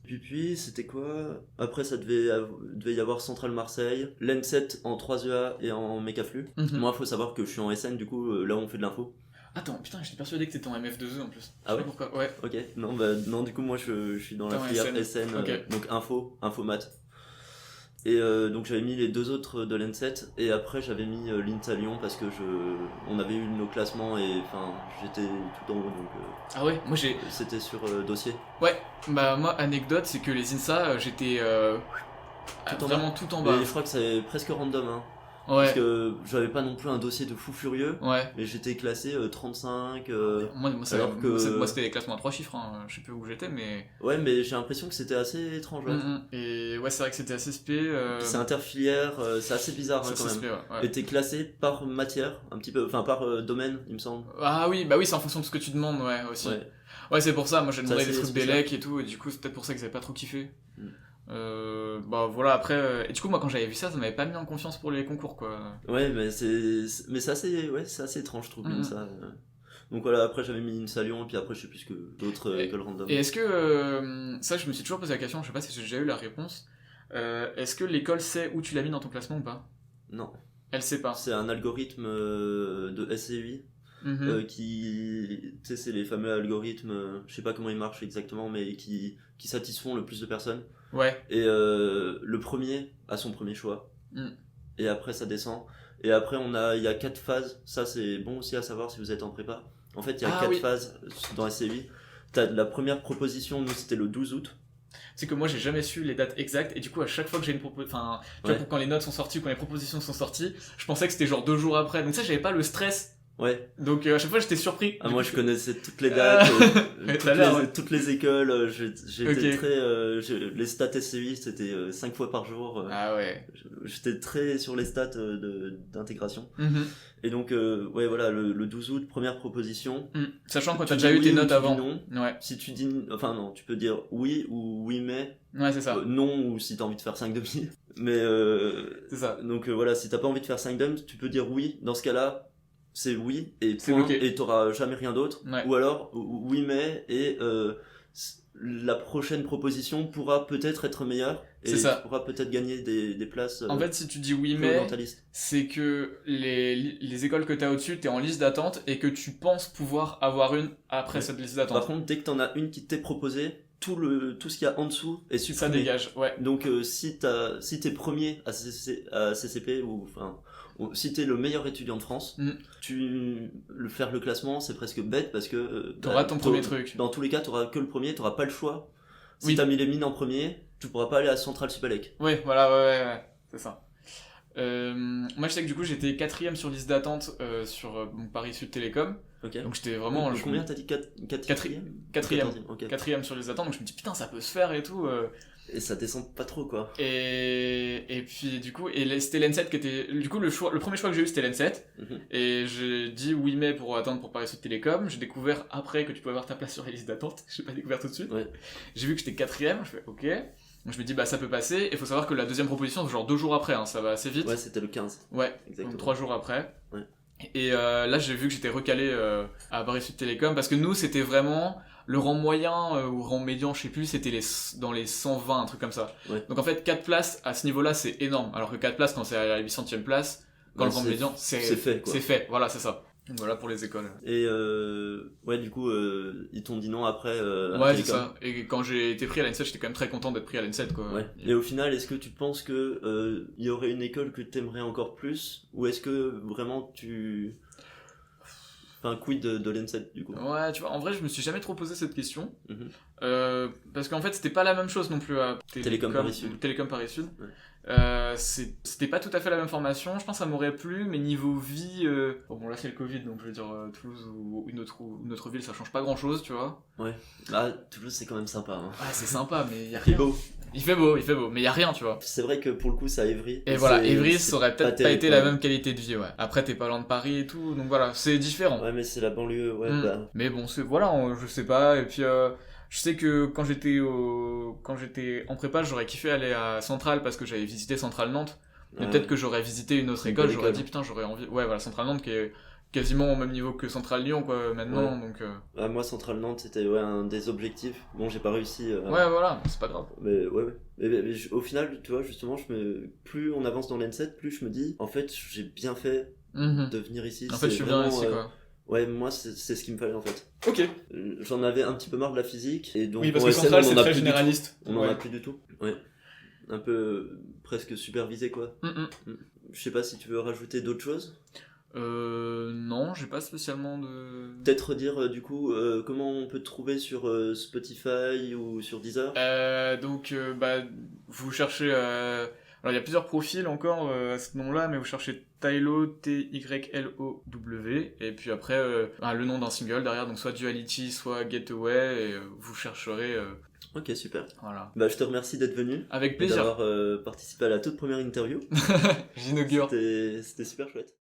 Puis c'était quoi? Après ça devait y avoir Centrale Marseille, l'N7 en 3 EA et en Mécaflux. Moi faut savoir que je suis en SN du coup, là où on fait de l'info. Attends, putain, j'étais persuadé que t'étais en MF2E en plus. Ah ouais? Pourquoi? Ouais. Ok, non du coup moi je suis dans la filière SN, donc info maths. Et donc j'avais mis les 2 autres de l'N7 et après j'avais mis l'INSA Lyon parce que on avait eu nos classements et j'étais tout en haut donc ah ouais, moi c'était sur dossier. Ouais, moi anecdote c'est que les INSA j'étais vraiment tout en bas. Et je crois que c'est presque random hein. Ouais. Parce que j'avais pas non plus un dossier de fou furieux. Ouais. Mais j'étais classé 35. Moi c'était les classements à 3 chiffres, hein. Je sais plus où j'étais, mais. Ouais, mais j'ai l'impression que c'était assez étrange. Et ouais, c'est vrai que c'était assez spé. C'est interfilière, c'est assez bizarre hein, quand même. Spé, ouais. Et t'es classé par matière, un petit peu, par domaine, il me semble. Ah oui, bah oui, c'est en fonction de ce que tu demandes, ouais, aussi. Ouais, c'est pour ça, moi j'ai demandé des trucs d'élec et tout, et du coup c'est peut-être pour ça que j'avais pas trop kiffé. Bah voilà, après... Et du coup, moi, quand j'avais vu ça, ça m'avait pas mis en confiance pour les concours, quoi. Ouais, mais c'est assez étrange, je trouve, comme ça. Donc voilà, après j'avais mis une à Lyon, et puis après je sais plus que d'autres écoles random. Et est-ce que... ça, je me suis toujours posé la question, je sais pas si j'ai déjà eu la réponse. Est-ce que l'école sait où tu l'as mis dans ton classement ou pas? Non. Elle sait pas. C'est un algorithme de SCI. Tu sais, c'est les fameux algorithmes, je sais pas comment ils marchent exactement, mais qui satisfont le plus de personnes. Ouais. Et le premier a son premier choix. Et après ça descend. Et après il y a 4 phases. Ça c'est bon aussi à savoir si vous êtes en prépa. En fait il y a 4 phases dans SCI. T'as la première proposition, nous c'était le 12 août. C'est que moi j'ai jamais su les dates exactes et du coup à chaque fois que j'ai une proposition, enfin tu vois, quand les notes sont sorties ou quand les propositions sont sorties, je pensais que c'était genre 2 jours après. Donc ça j'avais pas le stress. Ouais. Donc à chaque fois j'étais surpris. Moi je connaissais toutes les dates, toutes les écoles, j'étais très les stats SCI c'était 5 fois par jour. Ah ouais. J'étais très sur les stats d'intégration. Et donc ouais voilà le 12 août première proposition. Sachant que t'as déjà eu tes notes avant. Non. Ouais. Si tu dis enfin non, tu peux dire oui ou oui mais. Ouais, c'est ça. Non ou si t'as envie de faire 5 demi. Mais c'est ça. Donc voilà, si t'as pas envie de faire 5 demi, tu peux dire oui. Dans ce cas-là, c'est oui et point, et t'auras jamais rien d'autre. Ou alors oui mais et la prochaine proposition pourra peut-être être meilleure et tu pourras peut-être gagner des places. En fait, si tu dis oui mais, c'est que les écoles que t'as au-dessus, t'es en liste d'attente et que tu penses pouvoir avoir une après cette liste d'attente. Par contre, dès que t'en as une qui t'est proposée, tout ce qu'il y a en dessous est supprimé. Ça dégage, ouais. Donc si t'es premier à CCP ou enfin si t'es le meilleur étudiant de France, faire le classement c'est presque bête parce que t'auras ton premier truc. Dans tous les cas t'auras que le premier, t'auras pas le choix. Si t'as mis les mines en premier, tu pourras pas aller à Centrale Supélec. Oui, voilà, ouais, c'est ça. Moi je sais que du coup j'étais 4ème sur liste d'attente sur Paris Sud Télécom. Okay. Donc j'étais vraiment... Combien t'as dit 4ème 4ème sur liste d'attente, donc je me dis putain ça peut se faire et tout. Et ça descend pas trop quoi. Et puis du coup, c'était l'N7 qui était... Du coup le premier choix que j'ai eu c'était l'N7. Et j'ai dit oui mais pour attendre pour Paris Sud Télécom. J'ai découvert après que tu pouvais avoir ta place sur les listes d'attente. J'ai pas découvert tout de suite. J'ai vu que j'étais 4ème, je fais ok. Donc je me dis bah ça peut passer. Il faut savoir que la deuxième proposition c'est genre 2 jours après, hein, ça va assez vite. Ouais c'était le 15. Ouais, exactement. Donc 3 jours après. Et là j'ai vu que j'étais recalé à Paris Sud Télécom parce que nous c'était vraiment le rang moyen ou rang médian, je sais plus, c'était dans les 120, un truc comme ça. Donc en fait 4 places à ce niveau là c'est énorme, alors que 4 places quand c'est à la 800ème place, quand le rang médian c'est fait quoi. C'est fait, voilà c'est ça. Donc voilà pour les écoles. Et ouais du coup ils t'ont dit non après ouais c'est ça. Et quand j'ai été pris à l'N7 j'étais quand même très content d'être pris à l'N7 quoi. Ouais. Et au final est-ce que tu penses que y aurait une école que t'aimerais encore plus, ou est-ce que vraiment tu... Enfin quid de l'N7 du coup? Ouais tu vois en vrai je me suis jamais trop posé cette question. Parce qu'en fait c'était pas la même chose non plus à Télécom Paris Sud. Télécom Paris Sud. C'était pas tout à fait la même formation, je pense que ça m'aurait plu, mais niveau vie bon là c'est le Covid donc je veux dire Toulouse ou une autre ville ça change pas grand chose tu vois. Ouais bah Toulouse c'est quand même sympa hein. Ouais c'est sympa mais y a rien. Il fait beau mais y a rien tu vois. C'est vrai que pour le coup c'est à Évry. Et voilà Évry ça aurait peut-être pas été la même qualité de vie ouais. Après t'es pas loin de Paris et tout donc voilà c'est différent. Ouais mais c'est la banlieue ouais bah. Mais bon c'est voilà je sais pas et puis je sais que quand j'étais en prépa, j'aurais kiffé aller à Centrale parce que j'avais visité Centrale Nantes. Mais peut-être que j'aurais visité une autre école, j'aurais dit putain, j'aurais envie. Ouais, voilà, Centrale Nantes qui est quasiment au même niveau que Centrale Lyon, quoi, maintenant. Donc, moi, Centrale Nantes, c'était un des objectifs. Bon, j'ai pas réussi. Ouais, voilà, c'est pas grave. Mais ouais. Mais au final, tu vois, justement, plus on avance dans l'N7, plus je me dis, en fait, j'ai bien fait de venir ici. En fait, je suis bien ici, quoi. Ouais, moi c'est ce qu'il me fallait en fait. Ok. J'en avais un petit peu marre de la physique et donc oui parce que Centrale c'est très généraliste. On en a plus du tout. Ouais. Un peu presque supervisé quoi. Je sais pas si tu veux rajouter d'autres choses. Non, j'ai pas spécialement de... Peut-être dire du coup comment on peut te trouver sur Spotify ou sur Deezer. Donc vous cherchez... Alors il y a plusieurs profils encore à ce nom-là, mais vous cherchez Tylo, T-Y-L-O-W, et puis après le nom d'un single derrière, donc soit Duality, soit Getaway, et vous chercherez... Ok, super. Voilà. Bah, je te remercie d'être venu. Avec plaisir. D'avoir participé à la toute première interview. J'inaugure. C'était super chouette.